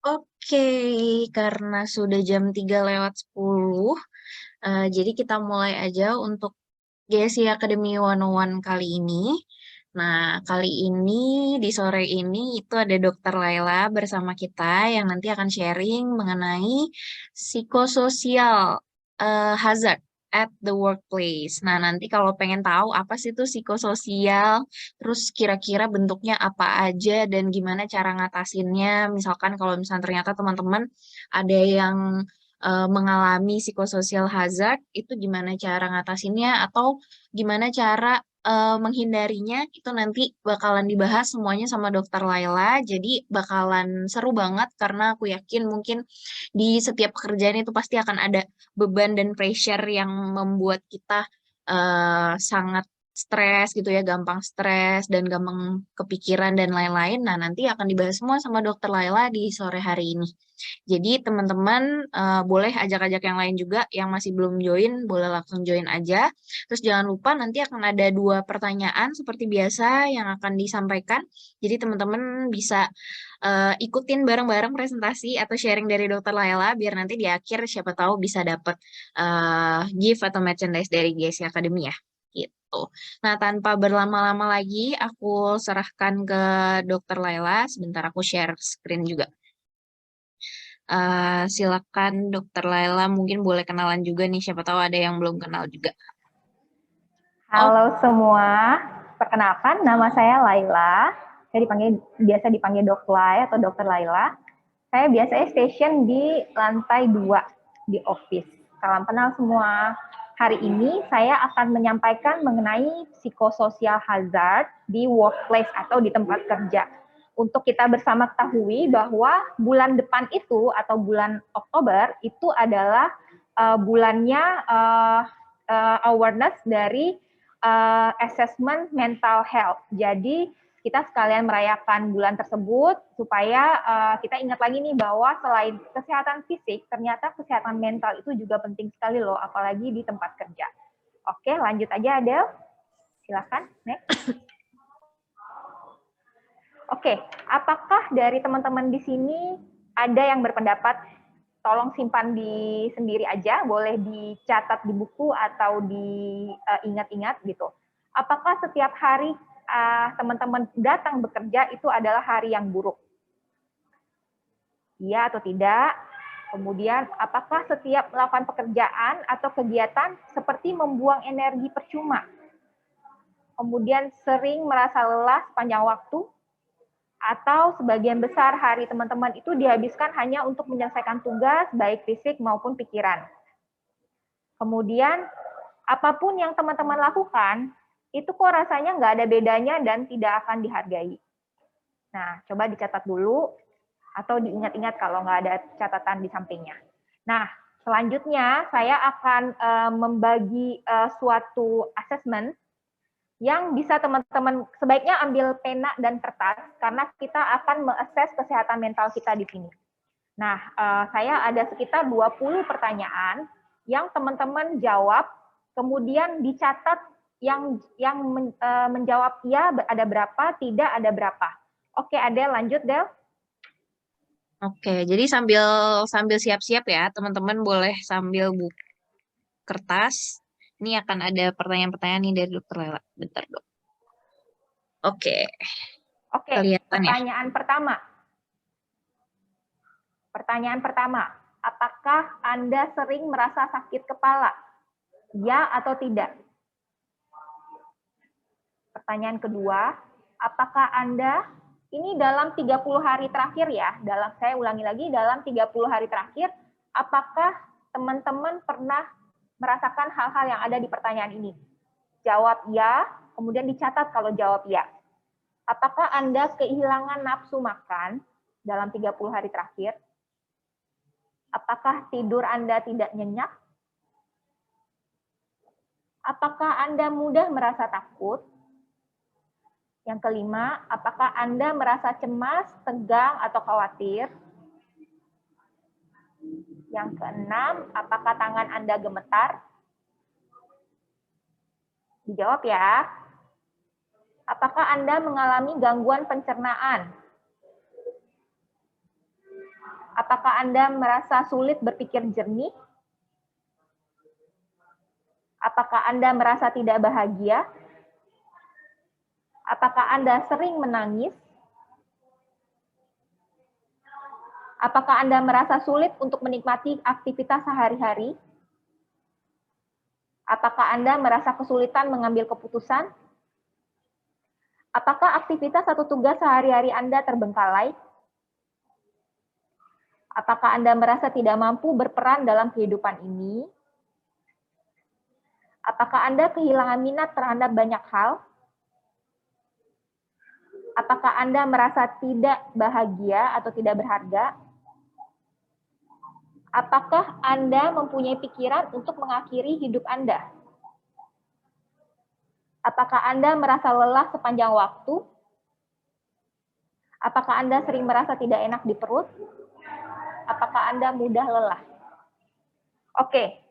Oke, karena sudah jam 3:10, jadi kita mulai aja untuk GSI Academy 101 kali ini. Nah, kali ini di sore ini itu ada Dokter Laila bersama kita yang nanti akan sharing mengenai psikososial hazard at the workplace. Nah, nanti kalau pengen tahu apa sih itu psikososial, terus kira-kira bentuknya apa aja dan gimana cara ngatasinnya. Misalkan kalau misalnya ternyata teman-teman ada yang mengalami psikososial hazard, itu gimana cara ngatasinnya atau gimana cara menghindarinya, itu nanti bakalan dibahas semuanya sama Dokter Laila. Jadi bakalan seru banget karena aku yakin mungkin di setiap pekerjaan itu pasti akan ada beban dan pressure yang membuat kita sangat stres gitu ya, gampang stres dan gampang kepikiran dan lain-lain. Nah, nanti akan dibahas semua sama Dokter Laila di sore hari ini. Jadi teman-teman boleh ajak-ajak yang lain juga yang masih belum join, boleh langsung join aja. Terus jangan lupa nanti akan ada 2 pertanyaan seperti biasa yang akan disampaikan. Jadi teman-teman bisa ikutin bareng-bareng presentasi atau sharing dari Dokter Laila biar nanti di akhir siapa tahu bisa dapat gift atau merchandise dari GSI Academy ya. Gitu. Nah, tanpa berlama-lama lagi, aku serahkan ke Dokter Laila. Sebentar aku share screen juga. Silakan Dokter Laila, mungkin boleh kenalan juga nih, siapa tahu ada yang belum kenal juga. Oh, Halo semua, perkenalkan nama saya Laila. Saya biasa dipanggil Dok Lai atau Dokter Laila. Saya biasanya station di lantai 2 di office. Salam kenal semua. Hari ini saya akan menyampaikan mengenai psikososial hazard di workplace atau di tempat kerja. Untuk kita bersama ketahui bahwa bulan depan itu atau bulan Oktober itu adalah bulannya awareness dari assessment mental health. Jadi kita sekalian merayakan bulan tersebut supaya kita ingat lagi nih bahwa selain kesehatan fisik, ternyata kesehatan mental itu juga penting sekali loh, apalagi di tempat kerja. Oke, lanjut aja Adel. Silakan, next. Oke, apakah dari teman-teman di sini ada yang berpendapat tolong simpan di sendiri aja, boleh dicatat di buku atau diingat-ingat gitu. Apakah setiap hari teman-teman datang bekerja itu adalah hari yang buruk? Iya atau tidak? Kemudian, apakah setiap melakukan pekerjaan atau kegiatan seperti membuang energi percuma? Kemudian sering merasa lelah sepanjang waktu? Atau sebagian besar hari teman-teman itu dihabiskan hanya untuk menyelesaikan tugas, baik fisik maupun pikiran? Kemudian, apapun yang teman-teman lakukan, itu kok rasanya nggak ada bedanya dan tidak akan dihargai. Nah, coba dicatat dulu, atau diingat-ingat kalau nggak ada catatan di sampingnya. Nah, selanjutnya saya akan membagi suatu assessment yang bisa teman-teman sebaiknya ambil pena dan kertas, karena kita akan mengakses kesehatan mental kita di sini. Nah, saya ada sekitar 20 pertanyaan yang teman-teman jawab, kemudian dicatat yang menjawab iya ada berapa, tidak ada berapa. Oke, Adel, lanjut, Del. oke. Jadi sambil sambil siap-siap ya, teman-teman boleh sambil buka kertas. Ini akan ada pertanyaan-pertanyaan nih dari Dokter Laila. Bentar, Dok. Oke, Oke, kelihatan ya? pertanyaan pertama. Pertanyaan pertama, apakah Anda sering merasa sakit kepala? Ya atau tidak? Pertanyaan kedua, apakah Anda ini dalam 30 hari terakhir ya, saya ulangi lagi, dalam 30 hari terakhir, apakah teman-teman pernah merasakan hal-hal yang ada di pertanyaan ini? Jawab ya, kemudian dicatat kalau jawab ya. Apakah Anda kehilangan nafsu makan dalam 30 hari terakhir? Apakah tidur Anda tidak nyenyak? Apakah Anda mudah merasa takut? Yang kelima, apakah Anda merasa cemas, tegang, atau khawatir? Yang keenam, apakah tangan Anda gemetar? Dijawab ya. Apakah Anda mengalami gangguan pencernaan? Apakah Anda merasa sulit berpikir jernih? Apakah Anda merasa tidak bahagia? Apakah Anda sering menangis? Apakah Anda merasa sulit untuk menikmati aktivitas sehari-hari? Apakah Anda merasa kesulitan mengambil keputusan? Apakah aktivitas atau tugas sehari-hari Anda terbengkalai? Apakah Anda merasa tidak mampu berperan dalam kehidupan ini? Apakah Anda kehilangan minat terhadap banyak hal? Apakah Anda merasa tidak bahagia atau tidak berharga? Apakah Anda mempunyai pikiran untuk mengakhiri hidup Anda? Apakah Anda merasa lelah sepanjang waktu? Apakah Anda sering merasa tidak enak di perut? Apakah Anda mudah lelah? Oke.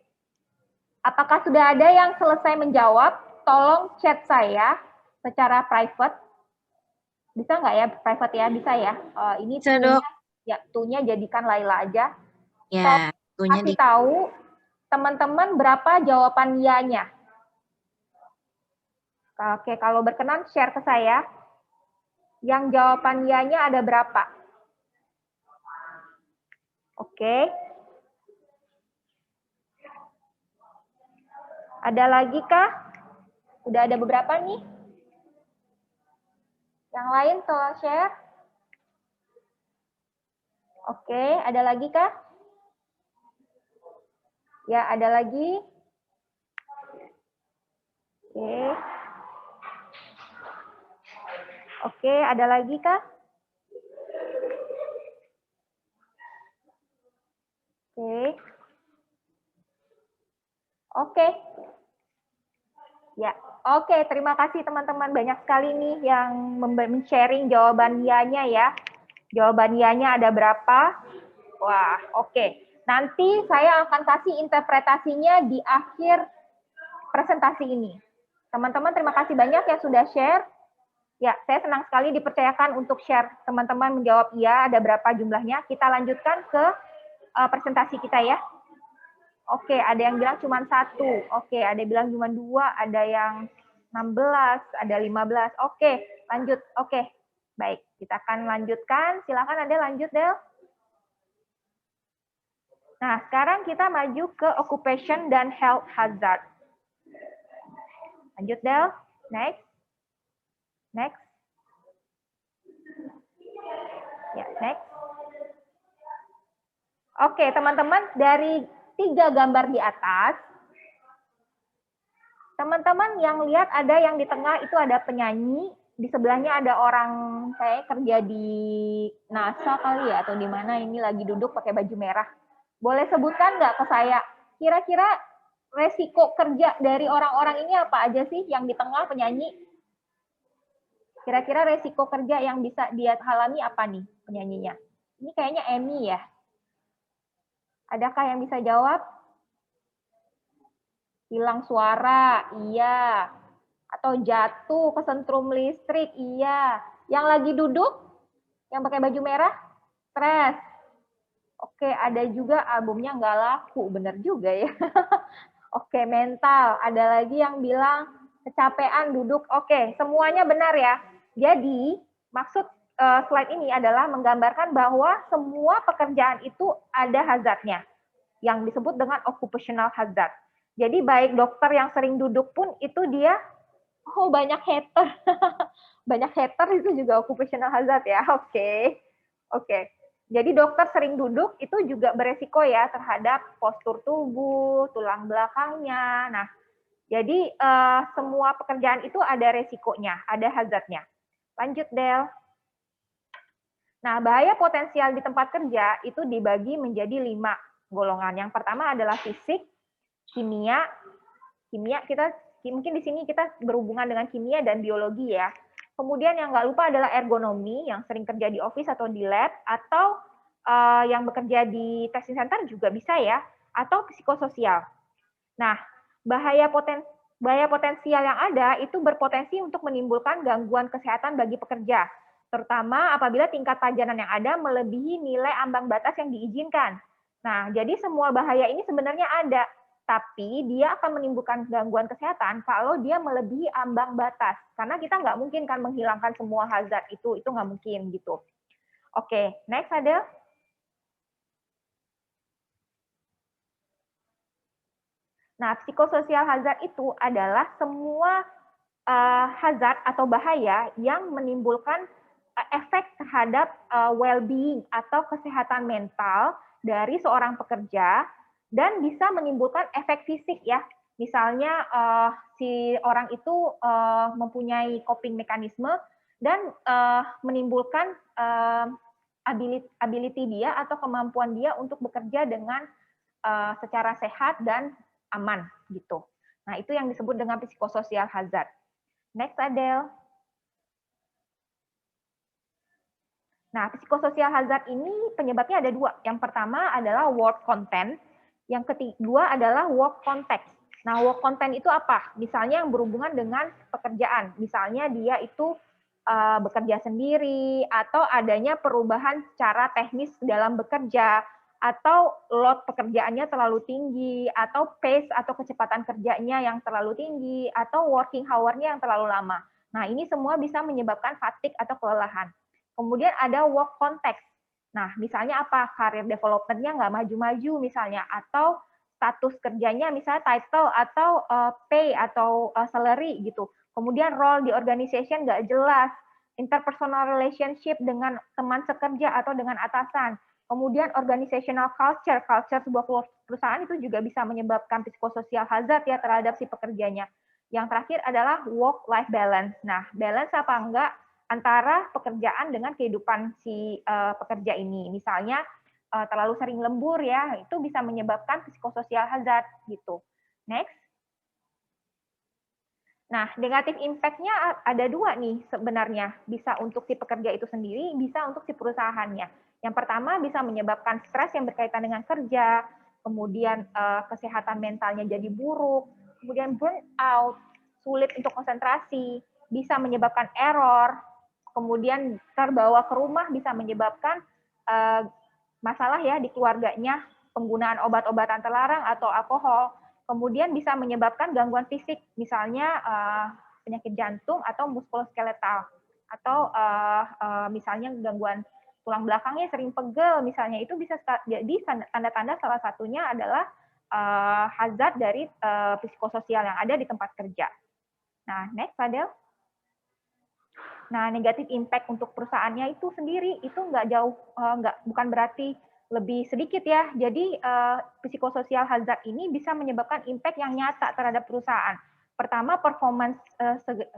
Apakah sudah ada yang selesai menjawab? Tolong chat saya secara private. Bisa nggak ya private ya? Bisa ya. Ini Bisa, Dok. tunya jadikan Laila aja. Ya, itunya Kasih tahu teman-teman berapa jawaban iya-nya. Oke, kalau berkenan share ke saya. Yang jawaban iya-nya ada berapa? Oke. Ada lagi kah? Udah ada beberapa nih. Yang lain tolong share. Oke, ada lagi kah? Ya, ada lagi. Oke. Oke, ada lagi kah? Oke. Oke. Ya, oke. Terima kasih teman-teman. Banyak sekali nih yang men-sharing jawaban iya-nya ya. Jawaban iya-nya ada berapa? Wah, oke. Nanti saya akan kasih interpretasinya di akhir presentasi ini. Teman-teman, terima kasih banyak yang sudah share. Ya, saya senang sekali dipercayakan untuk share. Teman-teman menjawab iya, ada berapa jumlahnya. Kita lanjutkan ke presentasi kita ya. Oke, ada yang bilang cuma 1. Oke, ada yang bilang cuma 2. Ada yang 16, ada 15. Oke, lanjut. Oke, baik. Kita akan lanjutkan. Silakan ada lanjut, Del. Nah, sekarang kita maju ke occupation dan health hazard. Lanjut, Del. Next. Next. Ya, next. Oke, teman-teman, dari 3 gambar di atas, teman-teman yang lihat ada yang di tengah itu ada penyanyi, di sebelahnya ada orang kayak kerja di NASA kali ya, atau di mana ini lagi duduk pakai baju merah. Boleh sebutkan nggak ke saya, kira-kira resiko kerja dari orang-orang ini apa aja sih yang di tengah penyanyi? Kira-kira resiko kerja yang bisa dia alami apa nih penyanyinya? Ini kayaknya Emmy ya. Adakah yang bisa jawab? Hilang suara, iya. Atau jatuh kesentrum listrik, iya. Yang lagi duduk, yang pakai baju merah, stres. Oke, ada juga albumnya nggak laku, bener juga ya. Oke, mental. Ada lagi yang bilang kecapean duduk. Oke, semuanya benar ya. Jadi, maksud slide ini adalah menggambarkan bahwa semua pekerjaan itu ada hazardnya, yang disebut dengan occupational hazard. Jadi baik dokter yang sering duduk pun itu dia, oh banyak hater. Banyak hater itu juga occupational hazard ya. Oke. Oke. Jadi dokter sering duduk itu juga beresiko ya terhadap postur tubuh, tulang belakangnya. Nah, jadi semua pekerjaan itu ada resikonya, ada hazardnya. Lanjut, Del. Nah, bahaya potensial di tempat kerja itu dibagi menjadi 5 golongan. Yang pertama adalah fisik, kimia. Kimia kita mungkin di sini kita berhubungan dengan kimia dan biologi ya. Kemudian yang nggak lupa adalah ergonomi, yang sering kerja di office atau di lab, atau yang bekerja di testing center juga bisa ya, atau psikososial. Nah, bahaya potensial yang ada itu berpotensi untuk menimbulkan gangguan kesehatan bagi pekerja. terutama apabila tingkat pajanan yang ada melebihi nilai ambang batas yang diizinkan. Nah, jadi semua bahaya ini sebenarnya ada, tapi dia akan menimbulkan gangguan kesehatan kalau dia melebihi ambang batas. Karena kita nggak mungkin kan menghilangkan semua hazard itu nggak mungkin gitu. Oke, next ada. Nah, psikososial hazard itu adalah semua hazard atau bahaya yang menimbulkan efek terhadap well-being atau kesehatan mental dari seorang pekerja dan bisa menimbulkan efek fisik ya. Misalnya si orang itu mempunyai coping mekanisme dan menimbulkan ability dia atau kemampuan dia untuk bekerja dengan secara sehat dan aman gitu. Nah, itu yang disebut dengan psikososial hazard. Next, Adele. Nah, psikososial hazard ini penyebabnya ada dua. Yang pertama adalah work content, yang kedua adalah work context. Nah, work content itu apa? Misalnya yang berhubungan dengan pekerjaan. Misalnya dia itu bekerja sendiri, atau adanya perubahan secara teknis dalam bekerja, atau load pekerjaannya terlalu tinggi, atau pace atau kecepatan kerjanya yang terlalu tinggi, atau working hour-nya yang terlalu lama. Nah, ini semua bisa menyebabkan fatigue atau kelelahan. Kemudian ada work context. Nah, misalnya apa? Career development-nya nggak maju-maju misalnya, atau status kerjanya misalnya title atau pay atau salary gitu. Kemudian role di organization nggak jelas, interpersonal relationship dengan teman sekerja atau dengan atasan. Kemudian organizational culture sebuah perusahaan itu juga bisa menyebabkan psikososial hazard ya terhadap si pekerjanya. Yang terakhir adalah work-life balance. Nah, balance apa enggak antara pekerjaan dengan kehidupan si pekerja ini. Misalnya terlalu sering lembur ya, itu bisa menyebabkan psikososial hazard gitu. Next. Nah, negatif impact-nya ada dua nih sebenarnya. Bisa untuk si pekerja itu sendiri, bisa untuk si perusahaannya. Yang pertama bisa menyebabkan stres yang berkaitan dengan kerja, kemudian kesehatan mentalnya jadi buruk, kemudian burnout, sulit untuk konsentrasi, bisa menyebabkan error, kemudian terbawa ke rumah bisa menyebabkan masalah ya di keluarganya, penggunaan obat-obatan terlarang atau alkohol, kemudian bisa menyebabkan gangguan fisik, misalnya penyakit jantung atau muskuloskeletal, atau misalnya gangguan tulang belakangnya sering pegel, misalnya itu bisa jadi tanda-tanda salah satunya adalah hazard dari psikososial yang ada di tempat kerja. Nah, next, Fadel. Nah, negatif impact untuk perusahaannya itu sendiri itu nggak jauh, bukan berarti lebih sedikit ya. Jadi psikososial hazard ini bisa menyebabkan impact yang nyata terhadap perusahaan. Pertama, performance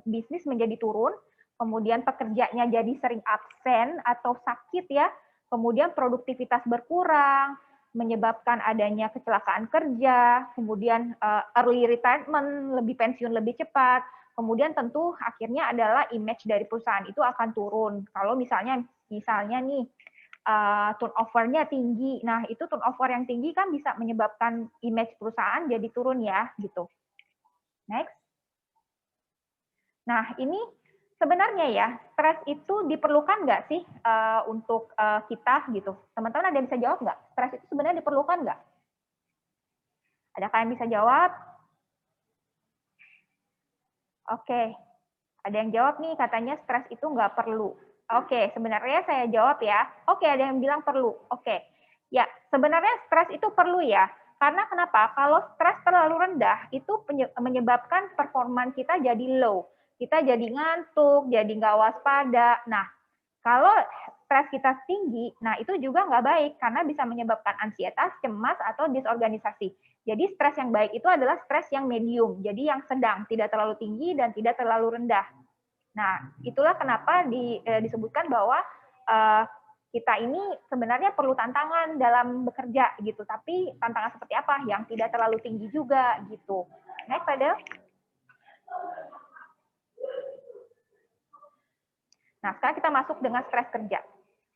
bisnis menjadi turun, kemudian pekerjanya jadi sering absen atau sakit ya, kemudian produktivitas berkurang, menyebabkan adanya kecelakaan kerja, kemudian early retirement, lebih pensiun lebih cepat. Kemudian tentu akhirnya adalah image dari perusahaan itu akan turun. Kalau misalnya nih turnover-nya tinggi. Nah, itu turnover yang tinggi kan bisa menyebabkan image perusahaan jadi turun ya, gitu. Next. Nah, ini sebenarnya ya, stres itu diperlukan nggak sih untuk kita gitu? Teman-teman ada yang bisa jawab nggak? Stres itu sebenarnya diperlukan nggak? Adakah yang bisa jawab? Oke, ada yang jawab nih, katanya stres itu nggak perlu. Oke, sebenarnya saya jawab ya. Oke, ada yang bilang perlu. Oke, ya sebenarnya stres itu perlu ya. Karena kenapa? Kalau stres terlalu rendah, itu menyebabkan performa kita jadi low. Kita jadi ngantuk, jadi nggak waspada. Nah, kalau stres kita tinggi, nah itu juga nggak baik karena bisa menyebabkan ansietas, cemas, atau disorganisasi. Jadi stres yang baik itu adalah stres yang medium, jadi yang sedang, tidak terlalu tinggi dan tidak terlalu rendah. Nah, itulah kenapa disebutkan bahwa kita ini sebenarnya perlu tantangan dalam bekerja gitu, tapi tantangan seperti apa? Yang tidak terlalu tinggi juga gitu. Next, Fadel. Nah, sekarang kita masuk dengan stres kerja.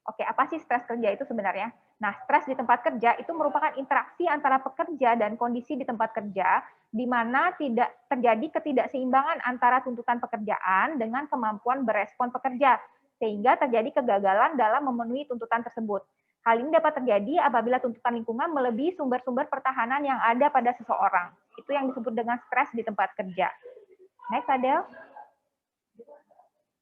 Oke, apa sih stres kerja itu sebenarnya? Nah, stres di tempat kerja itu merupakan interaksi antara pekerja dan kondisi di tempat kerja, di mana tidak terjadi ketidakseimbangan antara tuntutan pekerjaan dengan kemampuan berespon pekerja. sehingga terjadi kegagalan dalam memenuhi tuntutan tersebut. Hal ini dapat terjadi apabila tuntutan lingkungan melebihi sumber-sumber pertahanan yang ada pada seseorang. Itu yang disebut dengan stres di tempat kerja. Next, Adel.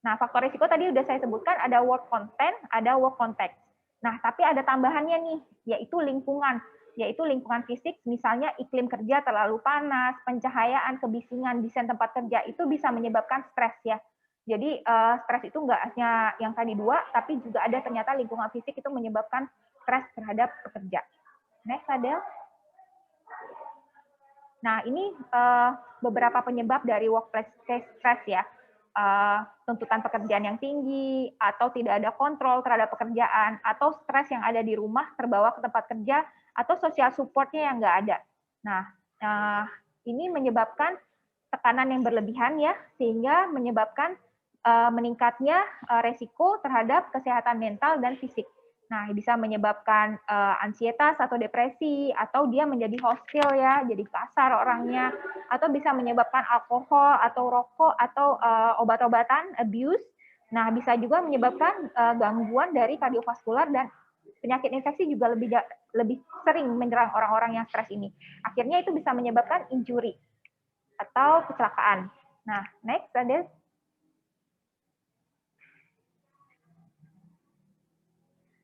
Nah, faktor risiko tadi udah saya sebutkan, ada work content, ada work context. Nah, tapi ada tambahannya nih, yaitu lingkungan fisik, misalnya iklim kerja terlalu panas, pencahayaan, kebisingan, desain tempat kerja, itu bisa menyebabkan stres ya. Jadi stres itu nggak hanya yang tadi dua, tapi juga ada ternyata lingkungan fisik itu menyebabkan stres terhadap pekerja. Next, Adel. Nah, ini beberapa penyebab dari workplace stress ya. Tuntutan pekerjaan yang tinggi, atau tidak ada kontrol terhadap pekerjaan, atau stres yang ada di rumah terbawa ke tempat kerja, atau social support-nya yang nggak ada. Nah, ini menyebabkan tekanan yang berlebihan ya, sehingga menyebabkan meningkatnya resiko terhadap kesehatan mental dan fisik. Nah, bisa menyebabkan ansietas atau depresi, atau dia menjadi hostil ya, jadi kasar orangnya, atau bisa menyebabkan alkohol atau rokok atau obat-obatan abuse. Nah, bisa juga menyebabkan gangguan dari kardiovaskular dan penyakit infeksi juga lebih sering menyerang orang-orang yang stres ini. Akhirnya itu bisa menyebabkan injury atau kecelakaan. Nah, next ada.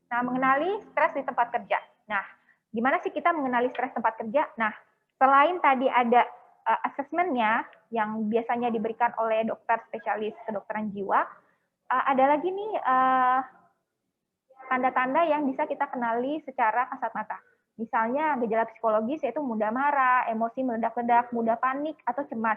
Nah, mengenali stres di tempat kerja. Nah, gimana sih kita mengenali stres tempat kerja? Nah, selain tadi ada assessment-nya yang biasanya diberikan oleh dokter spesialis kedokteran jiwa, ada lagi nih tanda-tanda yang bisa kita kenali secara kasat mata. Misalnya gejala psikologis yaitu mudah marah, emosi meledak-ledak, mudah panik atau cemas,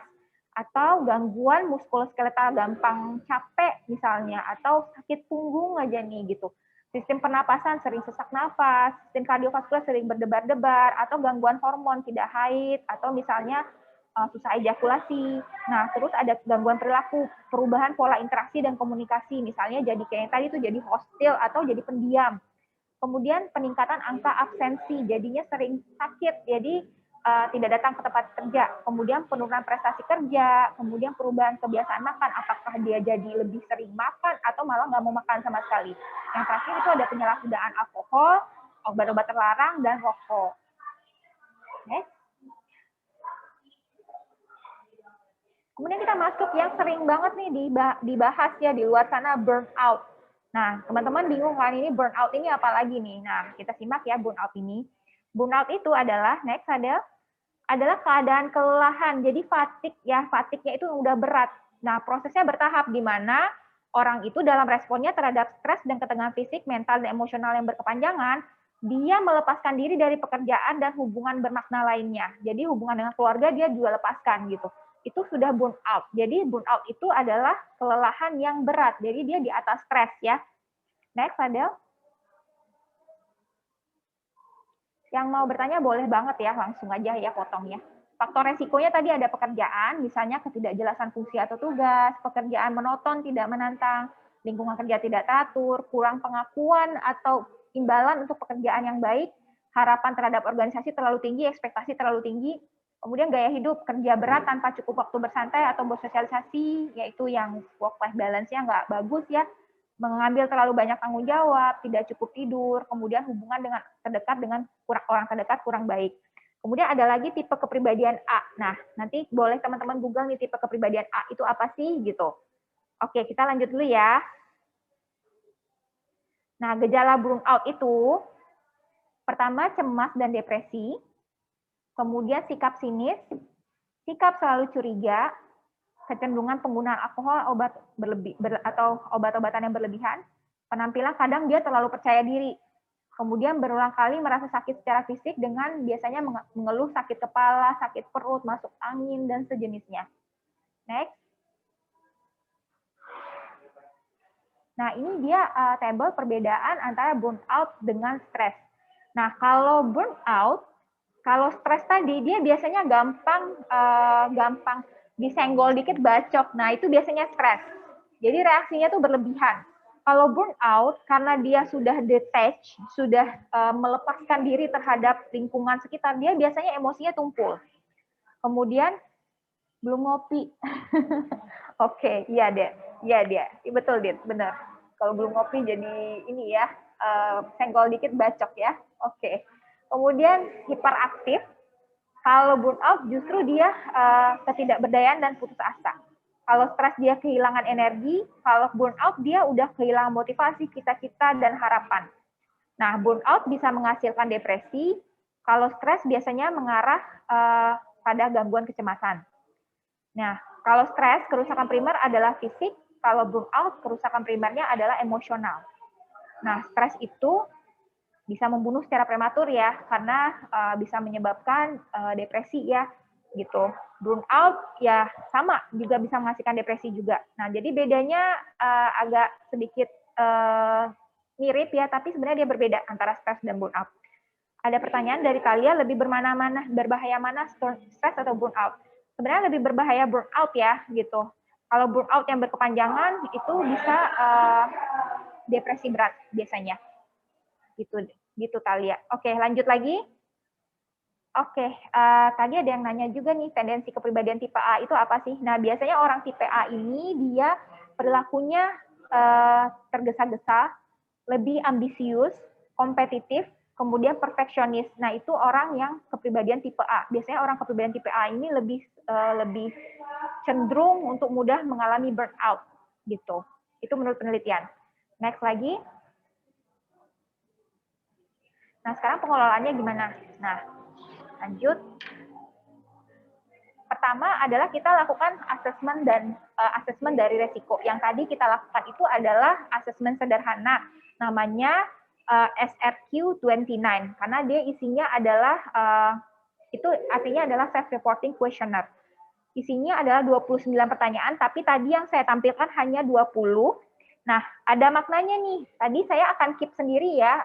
atau gangguan muskuloskeletal gampang capek misalnya, atau sakit punggung aja nih gitu. Sistem pernapasan sering sesak nafas, sistem kardiovaskular sering berdebar-debar, atau gangguan hormon tidak haid, atau misalnya susah ejakulasi. Nah, terus ada gangguan perilaku, perubahan pola interaksi dan komunikasi, misalnya jadi kayak tadi tuh jadi hostil atau jadi pendiam. Kemudian peningkatan angka absensi, jadinya sering sakit, jadi tidak datang ke tempat kerja. Kemudian penurunan prestasi kerja, kemudian perubahan kebiasaan makan, apakah dia jadi lebih sering makan atau malah nggak mau makan sama sekali. Yang terakhir itu ada penyalahgunaan alkohol, obat-obat terlarang, dan rokok. Okay. Kemudian kita masuk yang sering banget nih dibahas ya di luar sana, burnout. Nah, teman-teman bingung kan ini burnout ini apa lagi nih? Nah, kita simak ya burnout ini. Burnout itu adalah, next adalah keadaan kelelahan. Jadi fatigue-nya itu udah berat. Nah, prosesnya bertahap di mana orang itu dalam responnya terhadap stres dan ketegangan fisik, mental, dan emosional yang berkepanjangan, dia melepaskan diri dari pekerjaan dan hubungan bermakna lainnya. Jadi hubungan dengan keluarga dia juga lepaskan gitu. Itu sudah burnout. Jadi burnout itu adalah kelelahan yang berat. Jadi dia di atas stres ya. Next, Adel. Yang mau bertanya boleh banget ya, langsung aja ya potong ya. Faktor resikonya tadi ada pekerjaan, misalnya ketidakjelasan fungsi atau tugas, pekerjaan monoton tidak menantang, lingkungan kerja tidak teratur, kurang pengakuan atau imbalan untuk pekerjaan yang baik, harapan terhadap organisasi terlalu tinggi, ekspektasi terlalu tinggi, kemudian gaya hidup kerja berat tanpa cukup waktu bersantai atau bersosialisasi, yaitu yang work-life balance-nya nggak bagus ya, mengambil terlalu banyak tanggung jawab, tidak cukup tidur, kemudian hubungan dengan terdekat dengan orang terdekat kurang baik. Kemudian ada lagi tipe kepribadian A. Nah, nanti boleh teman-teman Google nih tipe kepribadian A itu apa sih gitu. Oke, kita lanjut dulu ya. Nah, gejala burnout itu pertama cemas dan depresi, kemudian sikap sinis, sikap selalu curiga, kecenderungan penggunaan alkohol, atau obat-obatan yang berlebihan, penampilan kadang dia terlalu percaya diri, kemudian berulang kali merasa sakit secara fisik dengan biasanya mengeluh sakit kepala, sakit perut, masuk angin, dan sejenisnya. Next. Nah, ini dia tabel perbedaan antara burnout dengan stres. Nah, kalau burnout, kalau stres tadi, dia biasanya gampang disenggol dikit bacok. Nah, itu biasanya stres. Jadi reaksinya tuh berlebihan. Kalau burnout, karena dia sudah detach, sudah melepaskan diri terhadap lingkungan sekitar, dia biasanya emosinya tumpul. Kemudian, belum ngopi. Oke, iya dia. Betul, Dit, benar. Kalau belum ngopi jadi ini ya, senggol dikit bacok ya. Oke. Kemudian hiperaktif. Kalau burnout justru dia ketidakberdayaan dan putus asa. Kalau stres dia kehilangan energi, kalau burnout dia udah kehilangan motivasi, cita-cita, dan harapan. Nah, burnout bisa menghasilkan depresi, kalau stres biasanya mengarah pada gangguan kecemasan. Nah, kalau stres, kerusakan primer adalah fisik, kalau burnout, kerusakan primernya adalah emosional. Nah, stres itu bisa membunuh secara prematur ya, karena bisa menyebabkan depresi ya, gitu. Burnout ya sama, juga bisa menghasilkan depresi juga. Nah, jadi bedanya agak sedikit mirip ya, tapi sebenarnya dia berbeda antara stres dan burnout. Ada pertanyaan dari kalian, lebih berbahaya mana stres atau burnout? Sebenarnya lebih berbahaya burnout ya, gitu. Kalau burnout yang berkepanjangan itu bisa depresi berat biasanya. Gitu Talia. Oke, lanjut lagi. Oke, tadi ada yang nanya juga nih, tendensi kepribadian tipe A itu apa sih? Nah, biasanya orang tipe A ini dia perilakunya tergesa-gesa, lebih ambisius, kompetitif, kemudian perfeksionis. Nah, itu orang yang kepribadian tipe A. Biasanya orang kepribadian tipe A ini lebih cenderung untuk mudah mengalami burnout gitu. Itu menurut penelitian. Next lagi. Nah, sekarang pengelolaannya gimana? Nah, lanjut. Pertama adalah kita lakukan asesmen dan asesmen dari resiko. Yang tadi kita lakukan itu adalah asesmen sederhana, namanya SRQ-29, karena dia isinya adalah itu artinya adalah self-reporting questionnaire. Isinya adalah 29 pertanyaan, tapi tadi yang saya tampilkan hanya 20. Nah, ada maknanya nih. Tadi saya akan keep sendiri ya,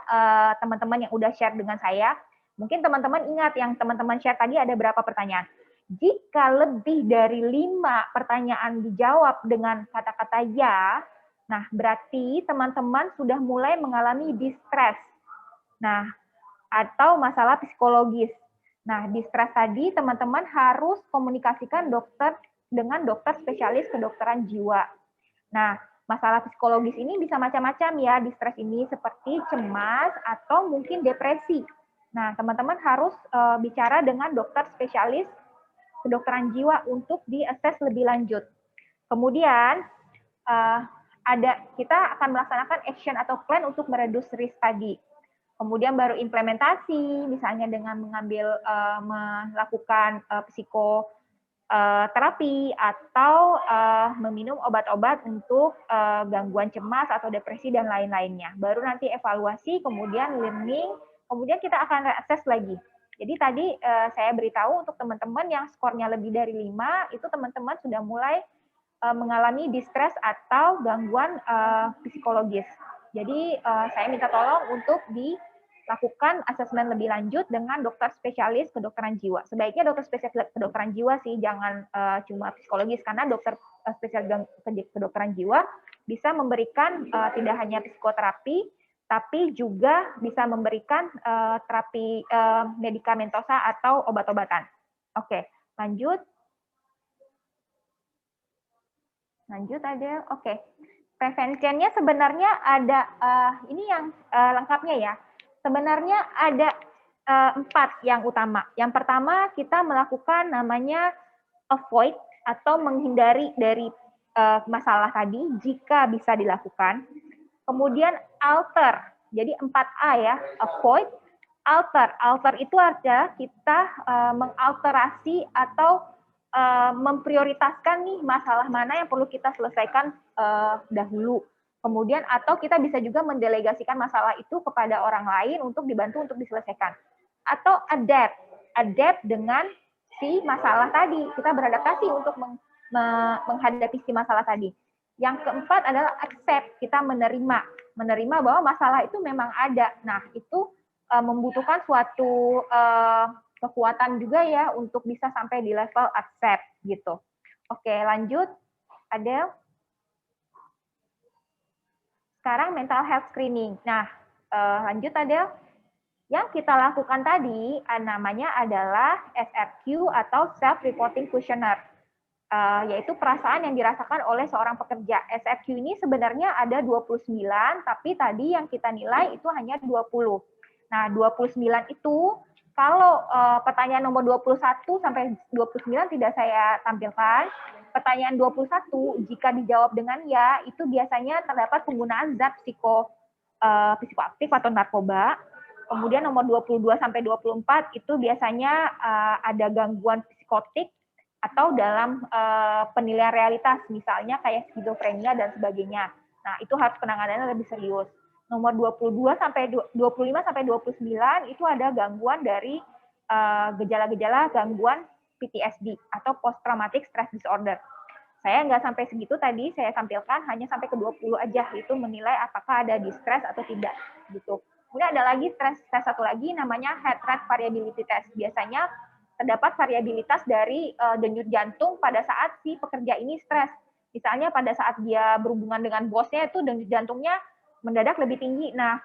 teman-teman yang udah share dengan saya. Mungkin teman-teman ingat yang teman-teman share tadi ada berapa pertanyaan. Jika lebih dari 5 pertanyaan dijawab dengan kata-kata ya, nah berarti teman-teman sudah mulai mengalami distress. Nah, atau masalah psikologis. Nah, distress tadi teman-teman harus komunikasikan dengan dokter spesialis kedokteran jiwa. Nah, masalah psikologis ini bisa macam-macam ya, distress ini seperti cemas atau mungkin depresi. Nah, teman-teman harus bicara dengan dokter spesialis kedokteran jiwa untuk di-assess lebih lanjut. Kemudian kita akan melaksanakan action atau plan untuk mereduce risk tadi. Kemudian baru implementasi, misalnya dengan melakukan psikoterapi atau meminum obat-obat untuk gangguan cemas atau depresi dan lain-lainnya. Baru nanti evaluasi, kemudian learning, kemudian kita akan reassess lagi. Jadi tadi saya beritahu untuk teman-teman yang skornya lebih dari 5, itu teman-teman sudah mulai mengalami distress atau gangguan psikologis. Jadi saya minta tolong untuk dilakukan asesmen lebih lanjut dengan dokter spesialis kedokteran jiwa. Sebaiknya dokter spesialis kedokteran jiwa sih, jangan cuma psikologis, karena dokter spesialis kedokteran jiwa bisa memberikan tidak hanya psikoterapi, tapi juga bisa memberikan terapi medikamentosa atau obat-obatan. Oke, lanjut. Lanjut aja. Oke. Preventionnya sebenarnya ada, ini yang lengkapnya ya. Sebenarnya ada 4 yang utama. Yang pertama kita melakukan namanya avoid atau menghindari dari masalah tadi jika bisa dilakukan. Kemudian alter, jadi 4A ya, avoid, alter. Alter itu artinya kita mengalterasi atau memprioritaskan nih masalah mana yang perlu kita selesaikan dahulu. Kemudian atau kita bisa juga mendelegasikan masalah itu kepada orang lain untuk dibantu untuk diselesaikan. Atau adapt dengan si masalah tadi. Kita beradaptasi untuk menghadapi si masalah tadi. Yang keempat adalah accept, kita menerima bahwa masalah itu memang ada. Nah, itu membutuhkan suatu kekuatan juga ya untuk bisa sampai di level accept gitu. Oke, lanjut. Adel. Sekarang mental health screening. Nah, lanjut Adel. Yang kita lakukan tadi namanya adalah SRQ atau self reporting questionnaire. yaitu perasaan yang dirasakan oleh seorang pekerja. SRQ ini sebenarnya ada 29, tapi tadi yang kita nilai itu hanya 20. Nah, 29 itu kalau pertanyaan nomor 21 sampai 29 tidak saya tampilkan. Pertanyaan 21 jika dijawab dengan ya, itu biasanya terdapat penggunaan zat psikoaktif atau narkoba. Kemudian nomor 22 sampai 24 itu biasanya ada gangguan psikotik atau dalam penilaian realitas, misalnya kayak skizofrenia dan sebagainya. Nah, itu harus penanganannya lebih serius. Nomor 22 sampai 25 sampai 29 itu ada gangguan dari gejala-gejala gangguan PTSD atau post traumatic stress disorder. Saya nggak sampai segitu tadi, saya tampilkan hanya sampai ke 20 aja, itu menilai apakah ada distress atau tidak gitu. Kemudian ada lagi tes satu lagi namanya heart rate variability test. Biasanya terdapat variabilitas dari denyut jantung pada saat si pekerja ini stres. Misalnya pada saat dia berhubungan dengan bosnya itu denyut jantungnya mendadak lebih tinggi. Nah,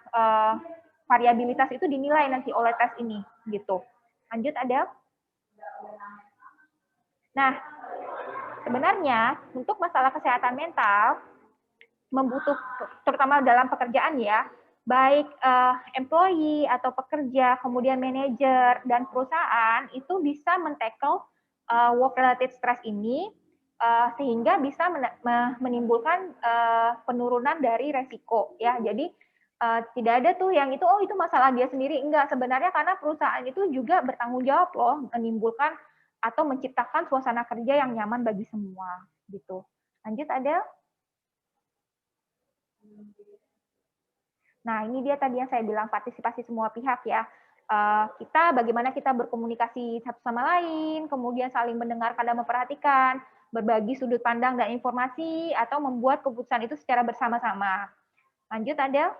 variabilitas itu dinilai nanti oleh tes ini gitu. Lanjut ada. Nah, sebenarnya untuk masalah kesehatan mental terutama dalam pekerjaan ya, baik employee atau pekerja, kemudian manajer dan perusahaan itu bisa men-tackle work related stress ini sehingga bisa menimbulkan penurunan dari resiko ya. Jadi tidak ada tuh yang itu itu masalah dia sendiri, enggak, sebenarnya karena perusahaan itu juga bertanggung jawab loh menimbulkan atau menciptakan suasana kerja yang nyaman bagi semua gitu. Lanjut ada. Nah, ini dia tadi yang saya bilang partisipasi semua pihak ya. Bagaimana kita berkomunikasi satu sama lain, kemudian saling mendengarkan dan memperhatikan, berbagi sudut pandang dan informasi, atau membuat keputusan itu secara bersama-sama. Lanjut ada.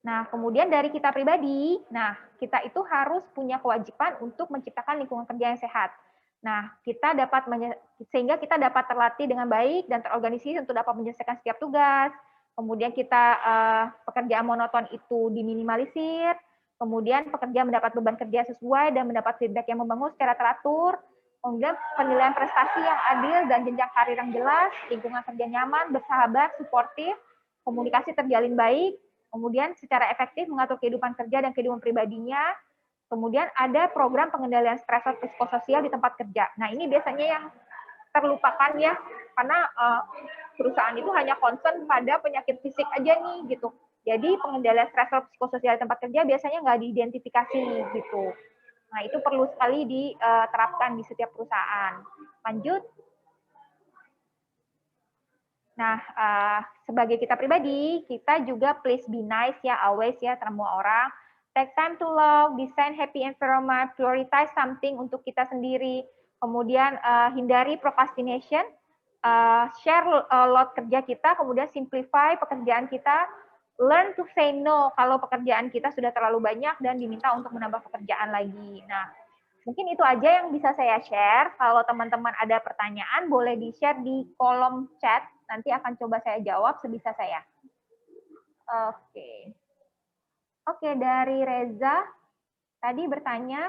Nah, kemudian dari kita pribadi, kita itu harus punya kewajiban untuk menciptakan lingkungan kerja yang sehat. Nah, sehingga kita dapat terlatih dengan baik dan terorganisasi untuk dapat menyelesaikan setiap tugas. Kemudian pekerjaan monoton itu diminimalisir. Kemudian pekerja mendapat beban kerja sesuai dan mendapat feedback yang membangun secara teratur. Kemudian penilaian prestasi yang adil dan jenjang karir yang jelas, lingkungan kerja nyaman, bersahabat, suportif, komunikasi terjalin baik. Kemudian secara efektif mengatur kehidupan kerja dan kehidupan pribadinya. Kemudian ada program pengendalian stresor psikososial di tempat kerja. Nah, ini biasanya yang terlupakan ya, karena perusahaan itu hanya concern pada penyakit fisik aja nih gitu. Jadi pengendalian stresor psikososial di tempat kerja biasanya nggak diidentifikasi gitu. Nah, itu perlu sekali diterapkan di setiap perusahaan. Lanjut. Nah, sebagai kita pribadi, kita juga please be nice ya, always ya, semua orang. Take time to love, design happy environment, prioritize something untuk kita sendiri. Kemudian hindari procrastination, share load kerja kita, kemudian simplify pekerjaan kita, learn to say no kalau pekerjaan kita sudah terlalu banyak dan diminta untuk menambah pekerjaan lagi. Nah, mungkin itu aja yang bisa saya share. Kalau teman-teman ada pertanyaan, boleh di-share di kolom chat. Nanti akan coba saya jawab sebisa saya. Oke, dari Reza tadi bertanya,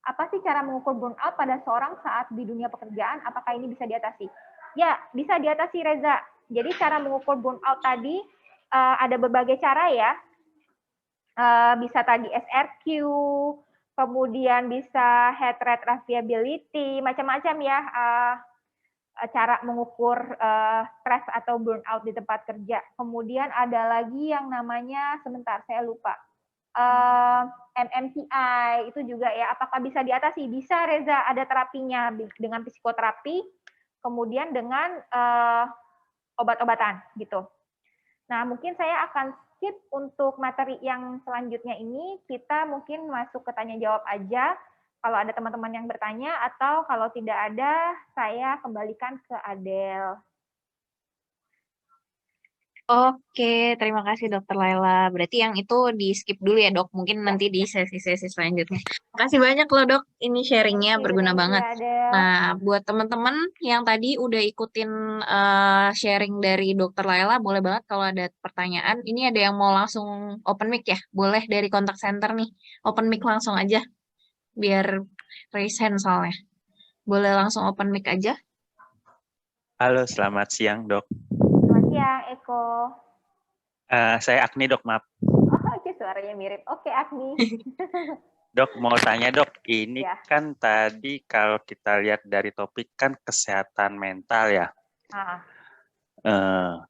apa sih cara mengukur burnout pada seorang saat di dunia pekerjaan? Apakah ini bisa diatasi? Ya, bisa diatasi Reza. Jadi cara mengukur burnout tadi ada berbagai cara ya. Bisa tadi SRQ, kemudian bisa heart rate variability, macam-macam ya. Cara mengukur stres atau burnout di tempat kerja. Kemudian ada lagi yang namanya, sebentar saya lupa, MMTI itu juga ya. Apakah bisa diatasi? Bisa Reza, ada terapinya dengan psikoterapi, kemudian dengan obat-obatan gitu. Nah, mungkin saya akan skip untuk materi yang selanjutnya ini. Kita mungkin masuk ke tanya jawab aja. Kalau ada teman-teman yang bertanya, atau kalau tidak ada, saya kembalikan ke Adel. Oke, terima kasih Dokter Laila. Berarti yang itu di skip dulu ya dok, mungkin nanti di sesi-sesi selanjutnya. Makasih banyak loh dok, ini sharingnya berguna banget. Nah, buat teman-teman yang tadi udah ikutin sharing dari Dokter Laila, boleh banget kalau ada pertanyaan. Ini ada yang mau langsung open mic ya? Boleh dari kontak center nih, open mic langsung aja, biar raise hand soalnya. Boleh langsung open mic aja. Halo, selamat siang, Dok. Selamat siang, Eko. Saya Agni, Dok, maaf. Oh, oke, suaranya mirip. Oke, Agni. Dok, mau tanya, Dok. Ini Ya. kan tadi kalau kita lihat dari topik kan kesehatan mental ya.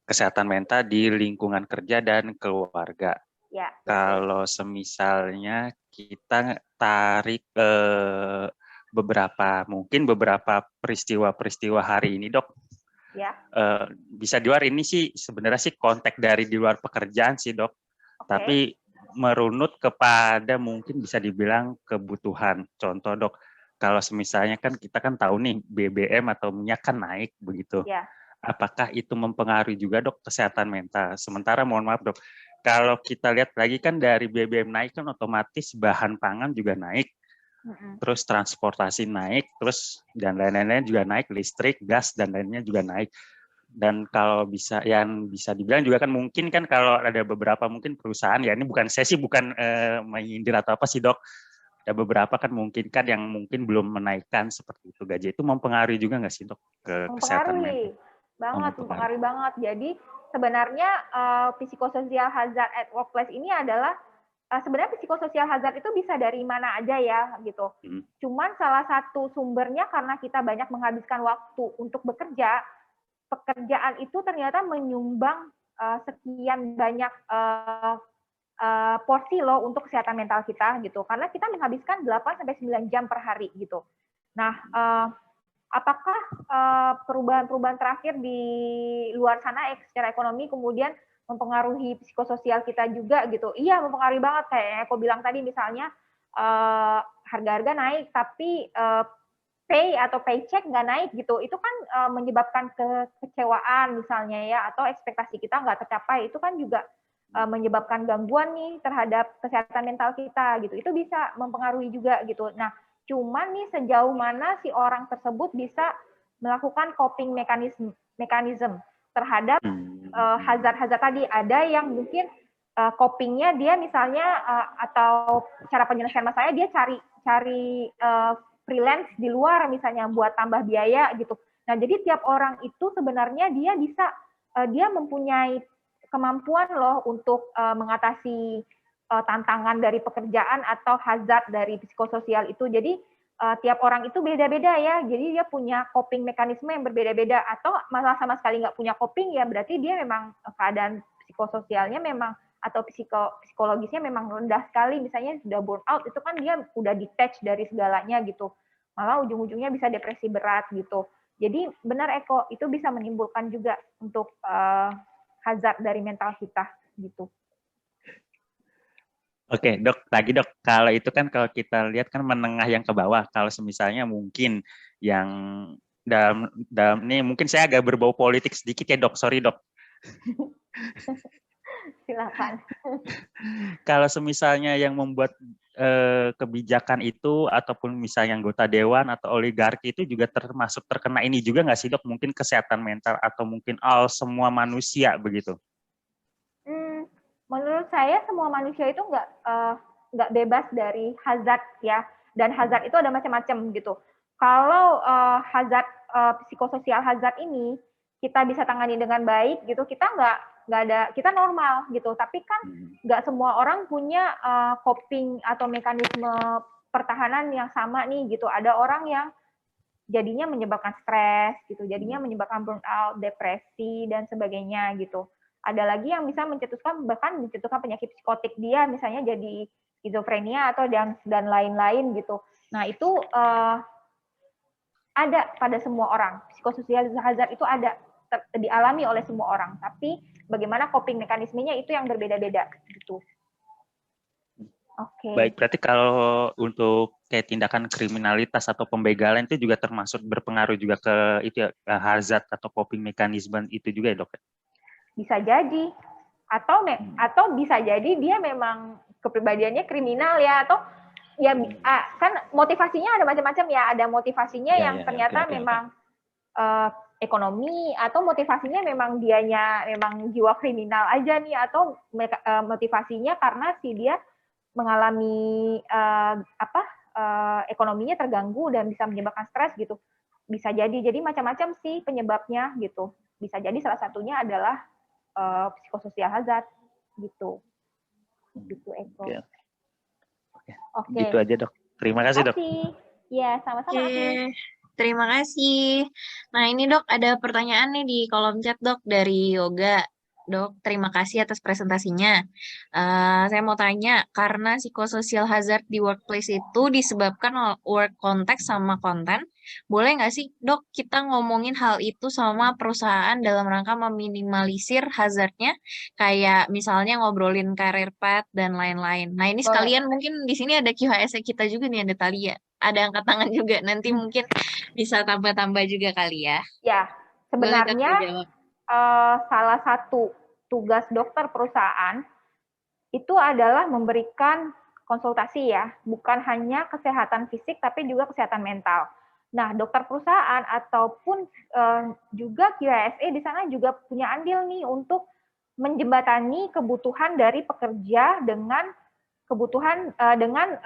Kesehatan mental di lingkungan kerja dan keluarga. Ya. Kalau semisalnya kita tarik beberapa peristiwa-peristiwa hari ini, Dok. Ya. Bisa di luar ini sih sebenarnya sih konteks dari di luar pekerjaan sih, Dok. Oke. Tapi merunut kepada mungkin bisa dibilang kebutuhan. Contoh, Dok, kalau misalnya kan kita kan tahu nih BBM atau minyak kan naik begitu. Ya. Apakah itu mempengaruhi juga, Dok, kesehatan mental? Sementara mohon maaf, Dok, kalau kita lihat lagi kan dari BBM naik kan otomatis bahan pangan juga naik. Terus transportasi naik, terus dan lain-lain juga naik, listrik, gas dan lainnya juga naik. Dan kalau bisa yang bisa dibilang juga kan mungkin kan kalau ada beberapa mungkin perusahaan ya, ini bukan saya sih bukan menyindir atau apa sih, Dok. Ada beberapa kan mungkin kan yang mungkin belum menaikkan seperti itu gaji, itu mempengaruhi juga nggak sih, Dok, ke kesehatan mental? Mempengaruhi banget. Jadi sebenarnya psikososial hazard at workplace ini adalah sebenarnya psikososial hazard itu bisa dari mana aja ya gitu. Cuman salah satu sumbernya karena kita banyak menghabiskan waktu untuk bekerja, pekerjaan itu ternyata menyumbang sekian banyak porsi loh untuk kesehatan mental kita gitu. Karena kita menghabiskan 8-9 jam per hari gitu. Nah, apakah perubahan-perubahan terakhir di luar sana secara ekonomi kemudian mempengaruhi psikososial kita juga gitu? Iya, mempengaruhi banget. Kayak aku bilang tadi misalnya harga-harga naik, tapi pay atau paycheck nggak naik gitu. Itu kan menyebabkan kekecewaan misalnya ya, atau ekspektasi kita nggak tercapai. Itu kan juga menyebabkan gangguan nih terhadap kesehatan mental kita gitu. Itu bisa mempengaruhi juga gitu. Nah, cuman nih sejauh mana si orang tersebut bisa melakukan coping mechanism terhadap hazard-hazard tadi. Ada yang mungkin copingnya dia misalnya atau cara penyelesaian masalahnya dia cari freelance di luar misalnya buat tambah biaya gitu. Nah, jadi tiap orang itu sebenarnya dia bisa dia mempunyai kemampuan loh untuk mengatasi tantangan dari pekerjaan atau hazard dari psikososial itu. Jadi tiap orang itu beda-beda ya. Jadi dia punya coping mekanisme yang berbeda-beda. Atau malah sama sekali nggak punya coping ya berarti dia memang keadaan psikososialnya memang atau psikologisnya memang rendah sekali. Misalnya sudah burn out itu kan dia udah detach dari segalanya gitu. Malah ujung-ujungnya bisa depresi berat gitu. Jadi benar Eko, itu bisa menimbulkan juga untuk hazard dari mental kita gitu. Oke, Dok, lagi Dok, kalau itu kan kalau kita lihat kan menengah yang ke bawah, kalau misalnya mungkin yang dalam ini mungkin saya agak berbau politik sedikit ya Dok, sorry Dok. Silakan. Kalau misalnya yang membuat kebijakan itu ataupun misalnya anggota dewan atau oligarki itu juga termasuk terkena ini juga nggak sih Dok? Mungkin kesehatan mental atau mungkin semua manusia begitu? Menurut saya semua manusia itu nggak bebas dari hazard ya, dan hazard itu ada macam-macam gitu. Kalau hazard psikososial hazard ini kita bisa tangani dengan baik gitu, kita kita normal gitu. Tapi kan nggak semua orang punya coping atau mekanisme pertahanan yang sama nih gitu. Ada orang yang jadinya menyebabkan stres gitu, jadinya menyebabkan burnout, depresi dan sebagainya gitu. Ada lagi yang bisa bahkan mencetuskan penyakit psikotik dia, misalnya jadi skizofrenia atau dan lain-lain gitu. Nah itu ada pada semua orang. Psikososial hazard itu ada dialami oleh semua orang. Tapi bagaimana coping mekanismenya itu yang berbeda-beda gitu. Oke. Baik, berarti kalau untuk kayak tindakan kriminalitas atau pembegalan itu juga termasuk berpengaruh juga ke itu ya, hazard atau coping mekanisme itu juga ya Dok? Bisa jadi, atau bisa jadi dia memang kepribadiannya kriminal ya, atau ya kan motivasinya ada macam-macam ya, ada motivasinya yang ternyata memang ekonomi, atau motivasinya memang dianya memang jiwa kriminal aja nih, atau motivasinya karena si dia mengalami ekonominya terganggu dan bisa menyebabkan stres gitu. Bisa jadi macam-macam sih penyebabnya gitu. Bisa jadi salah satunya adalah psikososial hazard gitu. Gitu Eko. Oke. Gitu aja dok. Terima kasih dok. Ya, sama-sama. Oke, terima kasih. Nah, ini dok, ada pertanyaan nih di kolom chat dok dari Yoga. Dok, terima kasih atas presentasinya. Saya mau tanya, karena psikosocial hazard di workplace itu disebabkan work context sama konten, boleh nggak sih dok kita ngomongin hal itu sama perusahaan dalam rangka meminimalisir hazardnya, kayak misalnya ngobrolin career path dan lain-lain. Nah, ini sekalian mungkin di sini ada QHS kita juga nih, ada Talia. Ada angkat tangan juga, nanti mungkin bisa tambah-tambah juga kali ya. Ya, Boleh dok sebenarnya dijawab. salah satu tugas dokter perusahaan itu adalah memberikan konsultasi ya, bukan hanya kesehatan fisik tapi juga kesehatan mental. Nah, dokter perusahaan ataupun juga QHSE di sana juga punya andil nih untuk menjembatani kebutuhan dari pekerja dengan kebutuhan dengan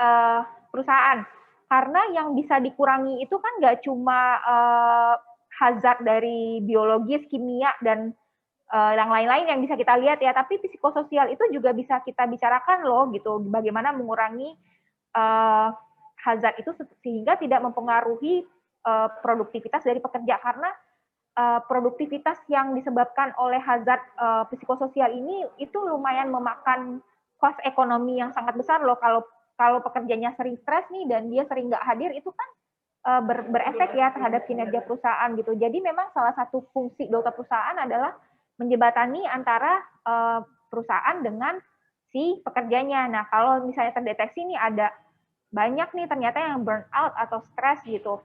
perusahaan. Karena yang bisa dikurangi itu kan nggak cuma hazard dari biologis, kimia, dan yang lain-lain yang bisa kita lihat ya, tapi psikososial itu juga bisa kita bicarakan loh gitu, bagaimana mengurangi hazard itu sehingga tidak mempengaruhi produktivitas dari pekerja, karena produktivitas yang disebabkan oleh hazard psikososial ini itu lumayan memakan cost ekonomi yang sangat besar loh. Kalau pekerjanya sering stres nih dan dia sering nggak hadir, itu kan berefek ya terhadap kinerja perusahaan gitu. Jadi memang salah satu fungsi dokter perusahaan adalah menjembatani antara perusahaan dengan si pekerjanya. Nah, kalau misalnya terdeteksi nih ada banyak nih ternyata yang burnout atau stres gitu.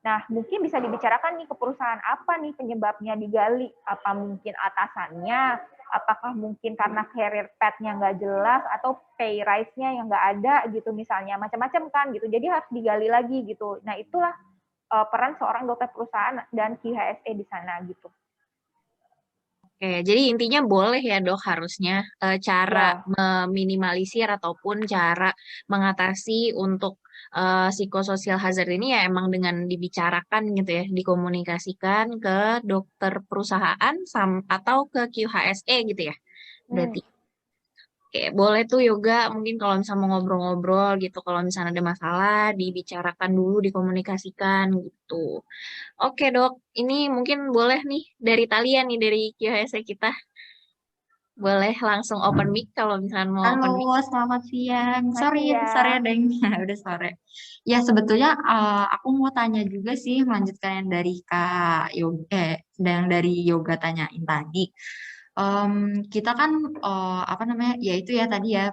Nah, mungkin bisa dibicarakan nih ke perusahaan apa nih penyebabnya, digali. Apa mungkin atasannya, apakah mungkin karena career path-nya nggak jelas, atau pay rise-nya yang nggak ada gitu misalnya, macam-macam kan gitu. Jadi harus digali lagi gitu. Nah, itulah peran seorang dokter perusahaan dan QHSE di sana gitu. Oke, jadi intinya boleh ya dok harusnya cara meminimalisir ataupun cara mengatasi untuk psikosocial hazard ini ya emang dengan dibicarakan gitu ya, dikomunikasikan ke dokter perusahaan atau ke QHSE gitu ya. Berarti oke, boleh tuh Yoga mungkin kalau misalnya mau ngobrol-ngobrol gitu, kalau misalnya ada masalah dibicarakan dulu, dikomunikasikan gitu. Oke dok, ini mungkin boleh nih dari Talia nih dari QHS kita. Boleh langsung open mic kalau misalnya mau open mic. Halo, selamat siang. Sorry ada yang udah sore. Ya sebetulnya aku mau tanya juga sih, melanjutkan yang dari Kak Yoga, yang dari Yoga tanyain tadi. Kita kan apa namanya? Ya itu ya tadi ya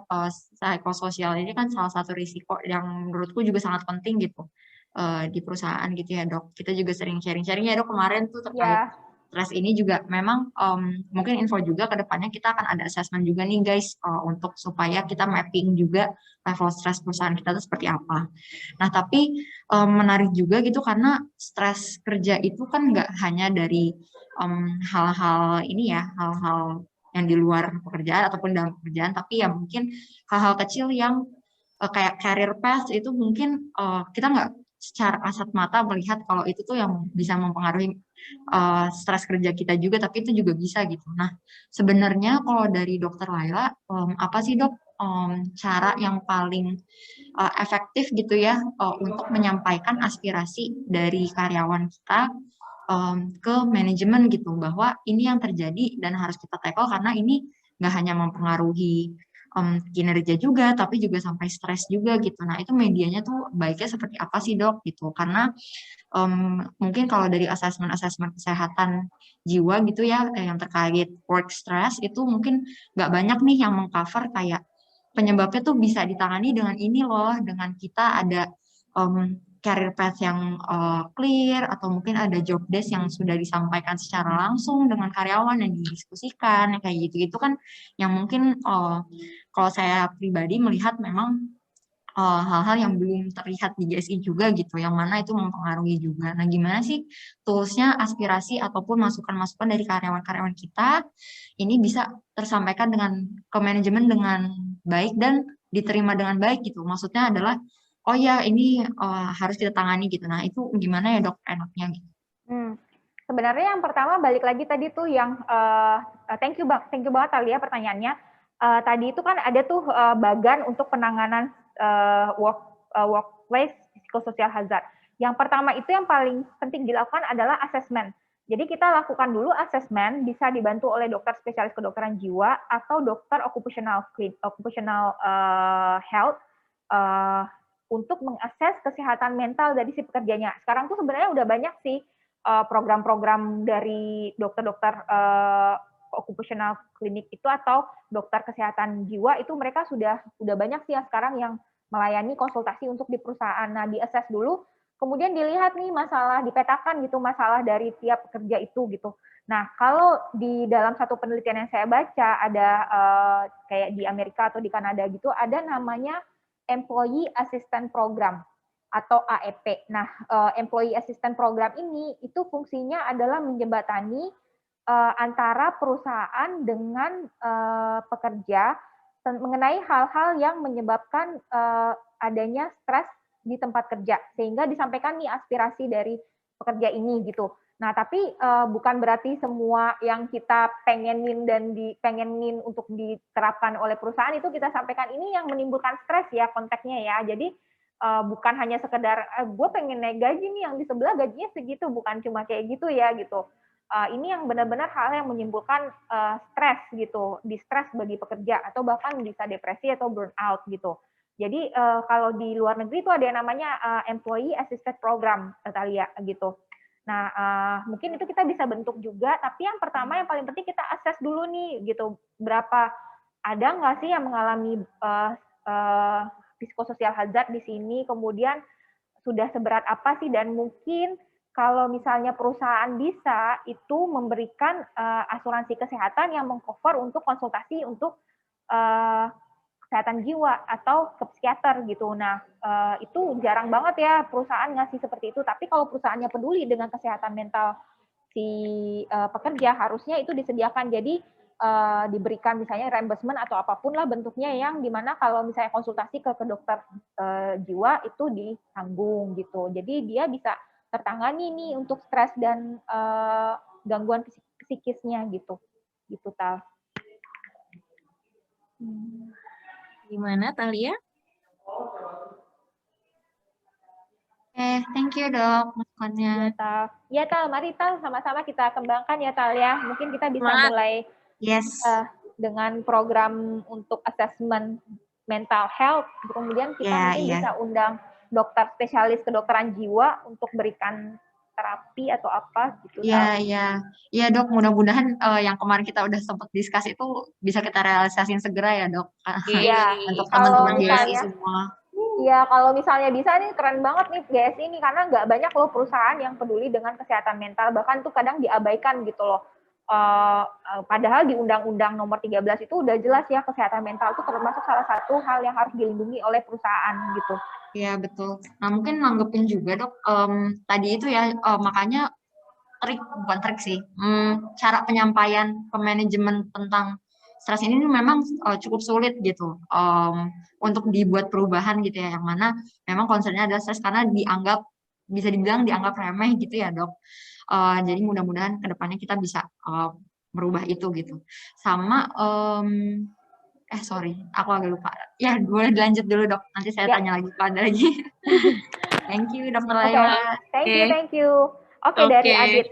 psikososial ini kan salah satu risiko yang menurutku juga sangat penting gitu di perusahaan gitu ya dok. Kita juga sering sharing-sharing ya dok kemarin tuh terkait stres ini juga memang mungkin info juga ke depannya kita akan ada assessment juga nih guys untuk supaya kita mapping juga level stres perusahaan kita itu seperti apa. Nah tapi menarik juga gitu karena stres kerja itu kan nggak hanya dari hal-hal ini ya, hal-hal yang di luar pekerjaan ataupun dalam pekerjaan, tapi ya mungkin hal-hal kecil yang kayak career path itu mungkin kita nggak secara kasat mata melihat kalau itu tuh yang bisa mempengaruhi stres kerja kita juga, tapi itu juga bisa gitu. Nah, sebenarnya kalau dari Dokter Laila, apa sih dok cara yang paling efektif gitu ya untuk menyampaikan aspirasi dari karyawan kita ke manajemen gitu, bahwa ini yang terjadi dan harus kita tackle karena ini nggak hanya mempengaruhi kinerja juga, tapi juga sampai stres juga gitu. Nah, itu medianya tuh baiknya seperti apa sih dok gitu? Karena mungkin kalau dari asesmen kesehatan jiwa gitu ya, yang terkait work stress itu mungkin nggak banyak nih yang mengcover kayak penyebabnya tuh bisa ditangani dengan ini loh, dengan kita ada career path yang clear, atau mungkin ada job desk yang sudah disampaikan secara langsung dengan karyawan yang didiskusikan, kayak gitu-gitu kan yang mungkin kalau saya pribadi melihat memang hal-hal yang belum terlihat di GSI juga gitu, yang mana itu mempengaruhi juga. Nah, gimana sih toolsnya, aspirasi ataupun masukan-masukan dari karyawan-karyawan kita ini bisa tersampaikan dengan ke manajemen dengan baik dan diterima dengan baik gitu. Maksudnya adalah, oh ya ini harus kita tangani gitu. Nah itu gimana ya dok enaknya gitu? Sebenarnya yang pertama balik lagi tadi tuh yang thank you banget Alia pertanyaannya. Tadi itu kan ada tuh bagan untuk penanganan workplace psychosocial hazard. Yang pertama itu yang paling penting dilakukan adalah assessment. Jadi kita lakukan dulu assessment, bisa dibantu oleh dokter spesialis kedokteran jiwa atau dokter occupational health untuk mengakses kesehatan mental dari si pekerjanya. Sekarang tuh sebenarnya udah banyak sih program-program dari dokter-dokter occupational clinic itu atau dokter kesehatan jiwa itu mereka sudah banyak sih yang sekarang yang melayani konsultasi untuk di perusahaan. Nah, di-assess dulu, kemudian dilihat nih masalah, dipetakan gitu masalah dari tiap pekerja itu gitu. Nah, kalau di dalam satu penelitian yang saya baca ada kayak di Amerika atau di Kanada gitu ada namanya Employee Assistance Program atau AEP. Nah, Employee Assistance Program ini itu fungsinya adalah menjembatani antara perusahaan dengan pekerja mengenai hal-hal yang menyebabkan adanya stres di tempat kerja, sehingga disampaikan nih aspirasi dari pekerja ini gitu. Nah, tapi bukan berarti semua yang kita pengenin dan pengenin untuk diterapkan oleh perusahaan itu kita sampaikan ini yang menimbulkan stres ya konteksnya ya. Jadi bukan hanya sekedar gue pengen naik gaji nih yang di sebelah gajinya segitu, bukan cuma kayak gitu ya gitu. Ini yang benar-benar hal yang menimbulkan stres gitu, distres bagi pekerja atau bahkan bisa depresi atau burnout gitu. Jadi kalau di luar negeri itu ada yang namanya Employee Assisted Program, Natalia gitu. Nah, mungkin itu kita bisa bentuk juga, tapi yang pertama yang paling penting kita assess dulu nih gitu, berapa ada nggak sih yang mengalami psikososial hazard di sini, kemudian sudah seberat apa sih, dan mungkin kalau misalnya perusahaan bisa itu memberikan asuransi kesehatan yang mengcover untuk konsultasi untuk kesehatan jiwa atau ke psikiater gitu. Nah, itu jarang banget ya perusahaan ngasih seperti itu, tapi kalau perusahaannya peduli dengan kesehatan mental si pekerja harusnya itu disediakan. Jadi diberikan misalnya reimbursement atau apapun lah bentuknya yang dimana kalau misalnya konsultasi ke dokter jiwa itu ditanggung gitu. Jadi dia bisa tertangani nih untuk stres dan gangguan psikisnya gitu. Gitu Tal. Gimana Talia? Thank you dok masukannya. Ya Tal, mari Tal sama-sama kita kembangkan ya Tal ya. Mungkin kita bisa mulai dengan program untuk assessment mental health. Kemudian kita mungkin bisa undang dokter spesialis kedokteran jiwa untuk berikan terapi atau apa gitu. Iya dok, mudah-mudahan yang kemarin kita udah sempat diskus itu bisa kita realisasiin segera ya dok. Iya. Untuk teman-teman GSI semua. Iya, kalau misalnya bisa nih keren banget nih GSI ini karena nggak banyak loh perusahaan yang peduli dengan kesehatan mental, bahkan tuh kadang diabaikan gitu loh. Padahal di Undang-Undang Nomor 13 itu udah jelas ya kesehatan mental itu termasuk salah satu hal yang harus dilindungi oleh perusahaan gitu. Iya betul. Nah mungkin nanggepin juga dok, tadi itu ya makanya bukan trik sih, cara penyampaian ke manajemen tentang stres ini memang cukup sulit gitu untuk dibuat perubahan gitu ya, yang mana memang concernnya adalah stres karena bisa dibilang dianggap remeh gitu ya dok. Jadi mudah-mudahan kedepannya kita bisa merubah itu gitu. Sama sorry, aku agak lupa. Ya, boleh dilanjut dulu dok. Nanti saya tanya lagi kalau ada lagi. Thank you, Dokter Laila. Thank you. Oke, dari Adit.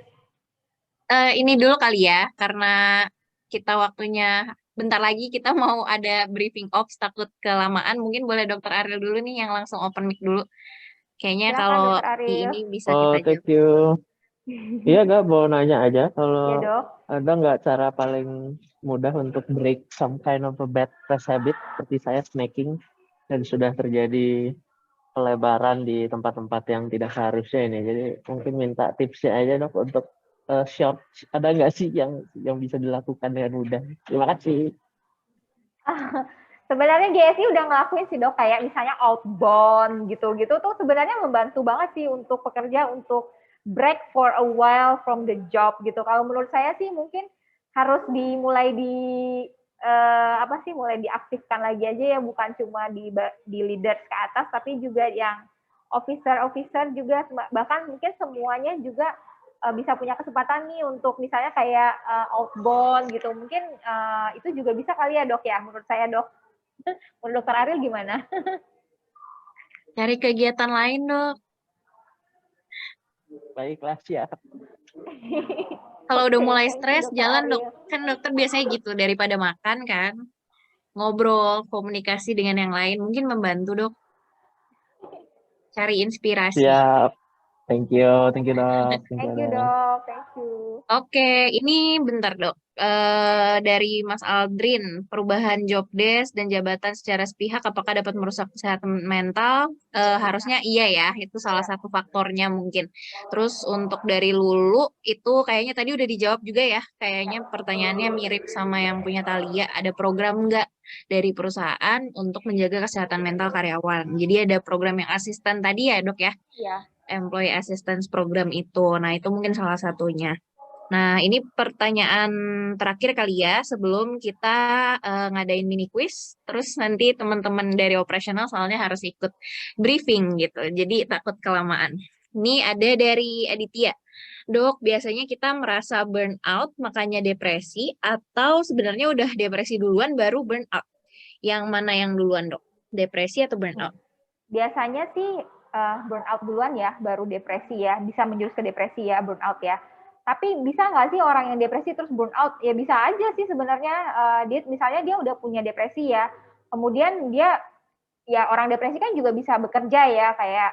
Ini dulu kali ya, karena kita waktunya bentar lagi kita mau ada briefing ops, takut kelamaan. Mungkin boleh Dokter Ariel dulu nih yang langsung open mic dulu. Kayaknya silakan, kalau di ini bisa kita jawab. Thank you. Iya gak, mau nanya aja kalau dok. ada nggak cara paling mudah untuk break some kind of a bad stress habit seperti saya snacking dan sudah terjadi pelebaran di tempat-tempat yang tidak seharusnya ini. Jadi mungkin minta tipsnya aja dok untuk short, ada nggak sih yang bisa dilakukan dengan mudah? Terima kasih. Sebenarnya GSI udah ngelakuin sih dok, kayak misalnya outbound gitu-gitu tuh sebenarnya membantu banget sih untuk pekerja untuk break for a while from the job gitu. Kalau menurut saya sih mungkin harus dimulai di apa sih mulai diaktifkan lagi aja ya, bukan cuma di leaders ke atas, tapi juga yang officer juga, bahkan mungkin semuanya juga bisa punya kesempatan nih untuk misalnya kayak outbound gitu. Mungkin itu juga bisa kali ya dok ya, menurut saya dok. Menurut dokter Ariel gimana? Cari kegiatan lain, Dok. Baiklah, siap. Kalau udah Oke, mulai thank you, stres, Dokter jalan, Dok. Ariel. Kan dokter biasanya gitu, daripada makan kan. Ngobrol, komunikasi dengan yang lain, mungkin membantu, Dok. Cari inspirasi. Siap. Thank you dok. Thank you, Thank you Ren. dok, thank you. Oke, ini bentar, Dok. Dari Mas Aldrin, perubahan job desk dan jabatan secara sepihak, apakah dapat merusak kesehatan mental? Harusnya iya ya, itu salah satu faktornya mungkin. Terus untuk dari Lulu, itu kayaknya tadi udah dijawab juga ya. Kayaknya pertanyaannya mirip sama yang punya Thalia. Ada program nggak dari perusahaan untuk menjaga kesehatan mental karyawan? Jadi ada program yang asisten tadi ya, Dok ya? Iya. Employee Assistance Program itu. Nah, itu mungkin salah satunya. Nah, ini pertanyaan terakhir kali ya sebelum kita ngadain mini quiz. Terus nanti teman-teman dari operasional soalnya harus ikut briefing gitu. Jadi takut kelamaan. Ini ada dari Aditya. Dok, biasanya kita merasa burnout makanya depresi atau sebenarnya udah depresi duluan baru burnout? Yang mana yang duluan, Dok? Depresi atau burnout? Biasanya sih burnout duluan ya, baru depresi ya. Bisa menjurus ke depresi ya, burnout ya. Tapi bisa nggak sih orang yang depresi terus burnout? Ya bisa aja sih sebenarnya. Misalnya dia udah punya depresi ya, kemudian dia ya orang depresi kan juga bisa bekerja ya, kayak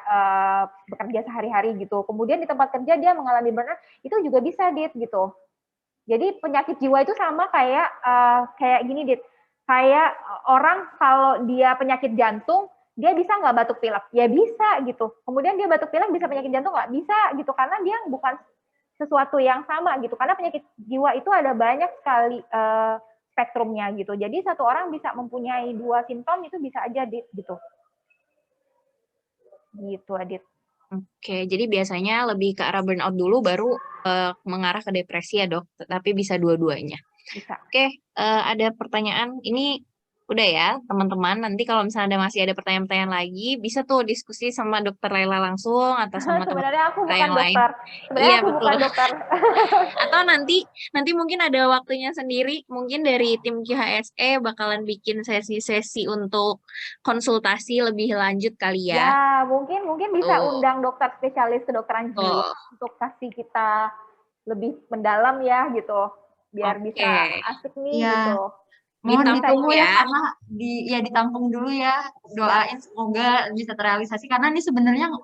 bekerja sehari-hari gitu. Kemudian di tempat kerja dia mengalami burnout, itu juga bisa Dit gitu. Jadi penyakit jiwa itu sama kayak gini Dit. Kayak orang kalau dia penyakit jantung, dia bisa nggak batuk pilek? Ya bisa gitu. Kemudian dia batuk pilek bisa penyakit jantung nggak? Bisa gitu, karena dia bukan sesuatu yang sama gitu, karena penyakit jiwa itu ada banyak sekali spektrumnya gitu. Jadi satu orang bisa mempunyai 2 simptom itu bisa aja Dit gitu. Gitu Adit. Oke, jadi biasanya lebih ke arah burnout dulu baru mengarah ke depresi ya dok, tapi bisa dua-duanya. Bisa. Oke, ada pertanyaan, ini udah ya teman-teman, nanti kalau misalnya masih ada pertanyaan-pertanyaan lagi, bisa tuh diskusi sama dokter Laila langsung atau sama teman Sebenarnya aku bukan yang lain. dokter. Sebenarnya Iya, aku betul. bukan dokter. Atau nanti mungkin ada waktunya sendiri, mungkin dari tim QHSE bakalan bikin sesi-sesi untuk konsultasi lebih lanjut kali ya. Ya, mungkin bisa Tuh. undang dokter spesialis kedokteran jiwa untuk kasih kita lebih mendalam ya gitu. Biar bisa asik nih Ya. gitu. Mohon ditunggu ya, ya. karena ditampung dulu ya. Doain semoga bisa terrealisasi, karena ini sebenarnya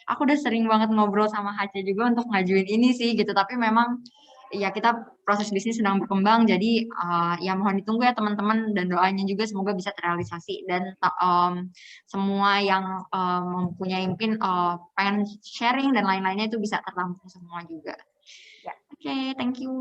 aku udah sering banget ngobrol sama Hace juga untuk ngajuin ini sih gitu, tapi memang ya kita proses bisnis sedang berkembang, jadi ya mohon ditunggu ya teman-teman, dan doanya juga semoga bisa terrealisasi, dan semua yang mempunyai mungkin pengen sharing dan lain-lainnya itu bisa tertampung semua juga. Ya. Oke, thank you.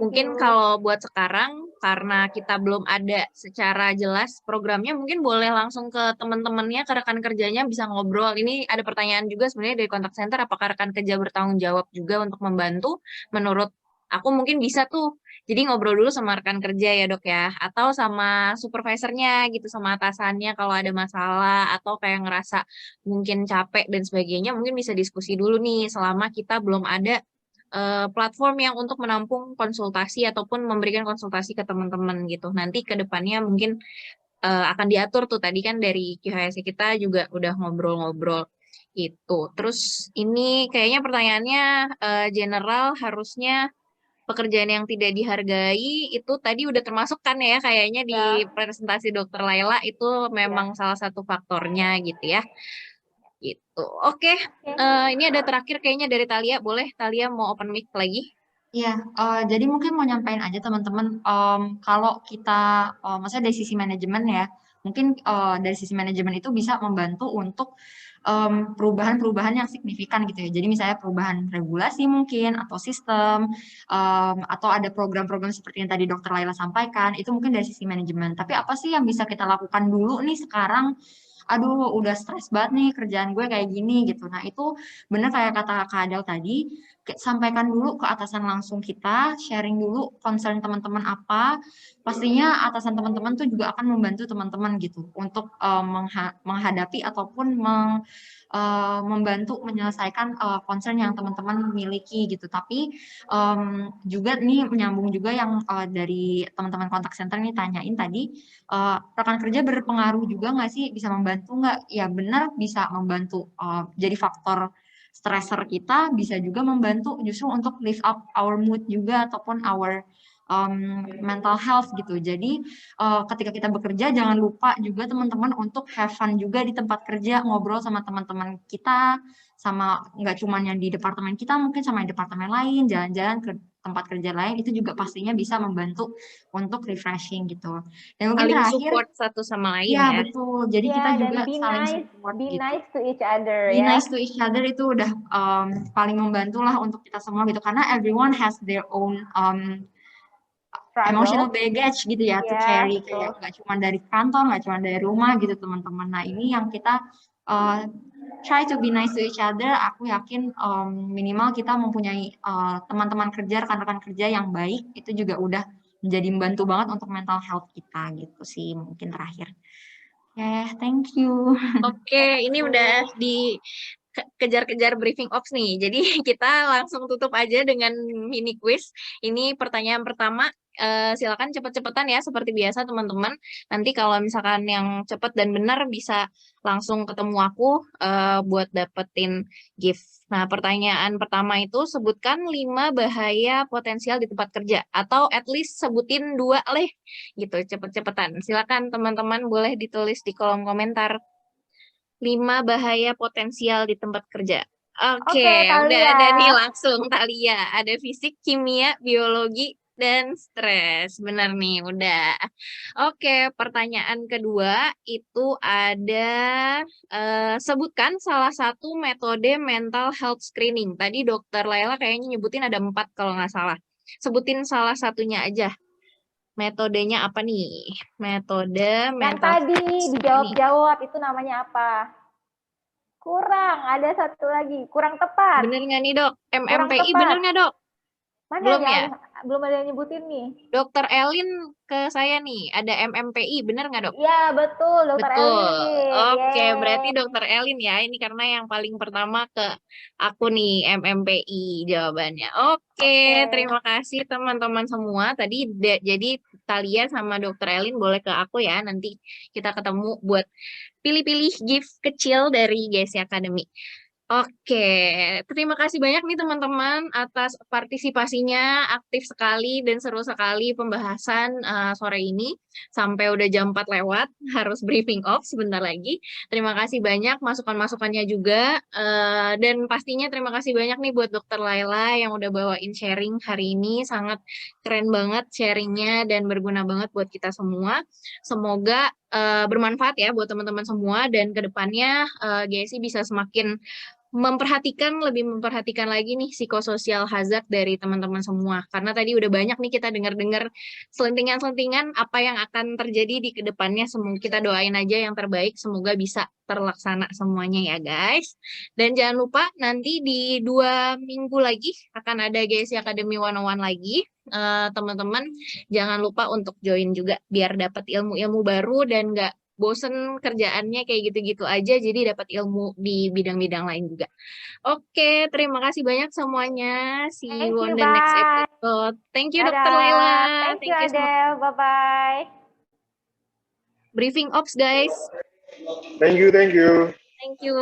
Mungkin kalau buat sekarang, karena kita belum ada secara jelas programnya, mungkin boleh langsung ke teman-temannya, ke rekan kerjanya bisa ngobrol. Ini ada pertanyaan juga sebenarnya dari kontak center, apakah rekan kerja bertanggung jawab juga untuk membantu? Menurut aku mungkin bisa tuh. Jadi ngobrol dulu sama rekan kerja ya dok ya, atau sama supervisornya gitu, sama atasannya kalau ada masalah, atau kayak ngerasa mungkin capek dan sebagainya, mungkin bisa diskusi dulu nih selama kita belum ada platform yang untuk menampung konsultasi ataupun memberikan konsultasi ke teman-teman gitu. Nanti ke depannya mungkin akan diatur tuh, tadi kan dari QHSE kita juga udah ngobrol-ngobrol itu. Terus ini kayaknya pertanyaannya general, harusnya pekerjaan yang tidak dihargai itu tadi udah termasuk kan ya kayaknya di presentasi Dokter Laila, itu memang salah satu faktornya gitu ya. Gitu. Oke. Ini ada terakhir kayaknya dari Thalia. Boleh Thalia mau open mic lagi? Iya, jadi mungkin mau nyampein aja teman-teman, kalau kita, maksudnya dari sisi manajemen ya, mungkin dari sisi manajemen itu bisa membantu untuk perubahan-perubahan yang signifikan gitu ya. Jadi misalnya perubahan regulasi mungkin, atau sistem, atau ada program-program seperti yang tadi Dokter Laila sampaikan, itu mungkin dari sisi manajemen. Tapi apa sih yang bisa kita lakukan dulu nih sekarang? Aduh, udah stres banget nih kerjaan gue kayak gini gitu. Nah, itu bener kayak kata Kak Adel tadi, sampaikan dulu ke atasan langsung kita, sharing dulu concern teman-teman apa. Pastinya atasan teman-teman tuh juga akan membantu teman-teman gitu untuk menghadapi ataupun membantu menyelesaikan concern yang teman-teman miliki gitu. Tapi juga nih menyambung juga yang dari teman-teman kontak center nih tanyain tadi, rekan kerja berpengaruh juga nggak sih, bisa membantu nggak? Ya benar bisa membantu, jadi faktor stressor kita, bisa juga membantu justru untuk lift up our mood juga ataupun our mental health gitu. Jadi ketika kita bekerja jangan lupa juga teman-teman untuk have fun juga di tempat kerja, ngobrol sama teman-teman kita, sama nggak cuma yang di departemen kita, mungkin sama yang departemen lain, jalan-jalan ke tempat kerja lain, itu juga pastinya bisa membantu untuk refreshing gitu. Dan mungkin Saling terakhir, support satu sama lain ya ya. betul. Jadi kita dan juga be saling nice, support be gitu. nice to each other Be ya. nice to each other itu udah paling membantu lah untuk kita semua gitu. Karena everyone has their own emotional baggage gitu ya, to carry. Kayak nggak cuma dari kantor, nggak cuma dari rumah gitu teman-teman. Nah ini yang kita try to be nice to each other. Aku yakin minimal kita mempunyai teman-teman kerja, rekan-rekan kerja yang baik, itu juga udah menjadi membantu banget untuk mental health kita gitu sih mungkin terakhir. Thank you. Oke, ini udah kejar-kejar briefing ops nih. Jadi kita langsung tutup aja dengan mini quiz. Ini pertanyaan pertama. Silakan cepet-cepetan ya seperti biasa teman-teman. Nanti kalau misalkan yang cepet dan benar bisa langsung ketemu aku buat dapetin gift. Nah, pertanyaan pertama itu sebutkan 5 bahaya potensial di tempat kerja atau at least sebutin 2 leh gitu cepet-cepetan. Silakan teman-teman boleh ditulis di kolom komentar. 5 bahaya potensial di tempat kerja. Oke, udah ada nih langsung Thalia. Ada fisik, kimia, biologi, dan stres. Benar nih, udah. Oke, pertanyaan kedua itu ada sebutkan salah satu metode mental health screening. Tadi Dokter Laila kayaknya nyebutin ada 4 kalau nggak salah. Sebutin salah satunya aja. Metodenya apa nih? Metode yang tadi dijawab-jawab itu namanya apa? Kurang, ada satu lagi, kurang tepat. Bener nggak nih dok? MMPI bener nggak dok? Mana belum ya? Belum ada yang nyebutin nih. Dokter Elin ke saya nih, ada MMPI, bener nggak dok? Iya betul, Dokter Elin. Oke, berarti Dokter Elin ya, ini karena yang paling pertama ke aku nih, MMPI jawabannya. Oke, terima kasih teman-teman semua. Tadi jadi Thalia sama Dokter Elin boleh ke aku ya, nanti kita ketemu buat pilih-pilih gift kecil dari GSI Academy. Oke, terima kasih banyak nih teman-teman atas partisipasinya, aktif sekali dan seru sekali pembahasan sore ini. Sampai udah jam 4 lewat, harus briefing off sebentar lagi. Terima kasih banyak masukan-masukannya juga. Dan pastinya terima kasih banyak nih buat Dokter Laila yang udah bawain sharing hari ini. Sangat keren banget sharingnya dan berguna banget buat kita semua. Semoga bermanfaat ya buat teman-teman semua dan kedepannya GSI bisa semakin lebih memperhatikan lagi nih psikososial hazard dari teman-teman semua. Karena tadi udah banyak nih kita dengar-dengar selentingan-selentingan apa yang akan terjadi di kedepannya. Semoga kita doain aja yang terbaik, semoga bisa terlaksana semuanya ya guys. Dan jangan lupa nanti di 2 minggu lagi akan ada GSI Academy 101 lagi. Teman-teman jangan lupa untuk join juga biar dapat ilmu-ilmu baru dan nggak bosen kerjaannya kayak gitu-gitu aja, jadi dapat ilmu di bidang-bidang lain juga. Oke, terima kasih banyak semuanya. See you on the next episode. Thank you, Dokter Laila. Thank you, Adele. Bye-bye. Briefing ops, guys. Thank you. Thank you.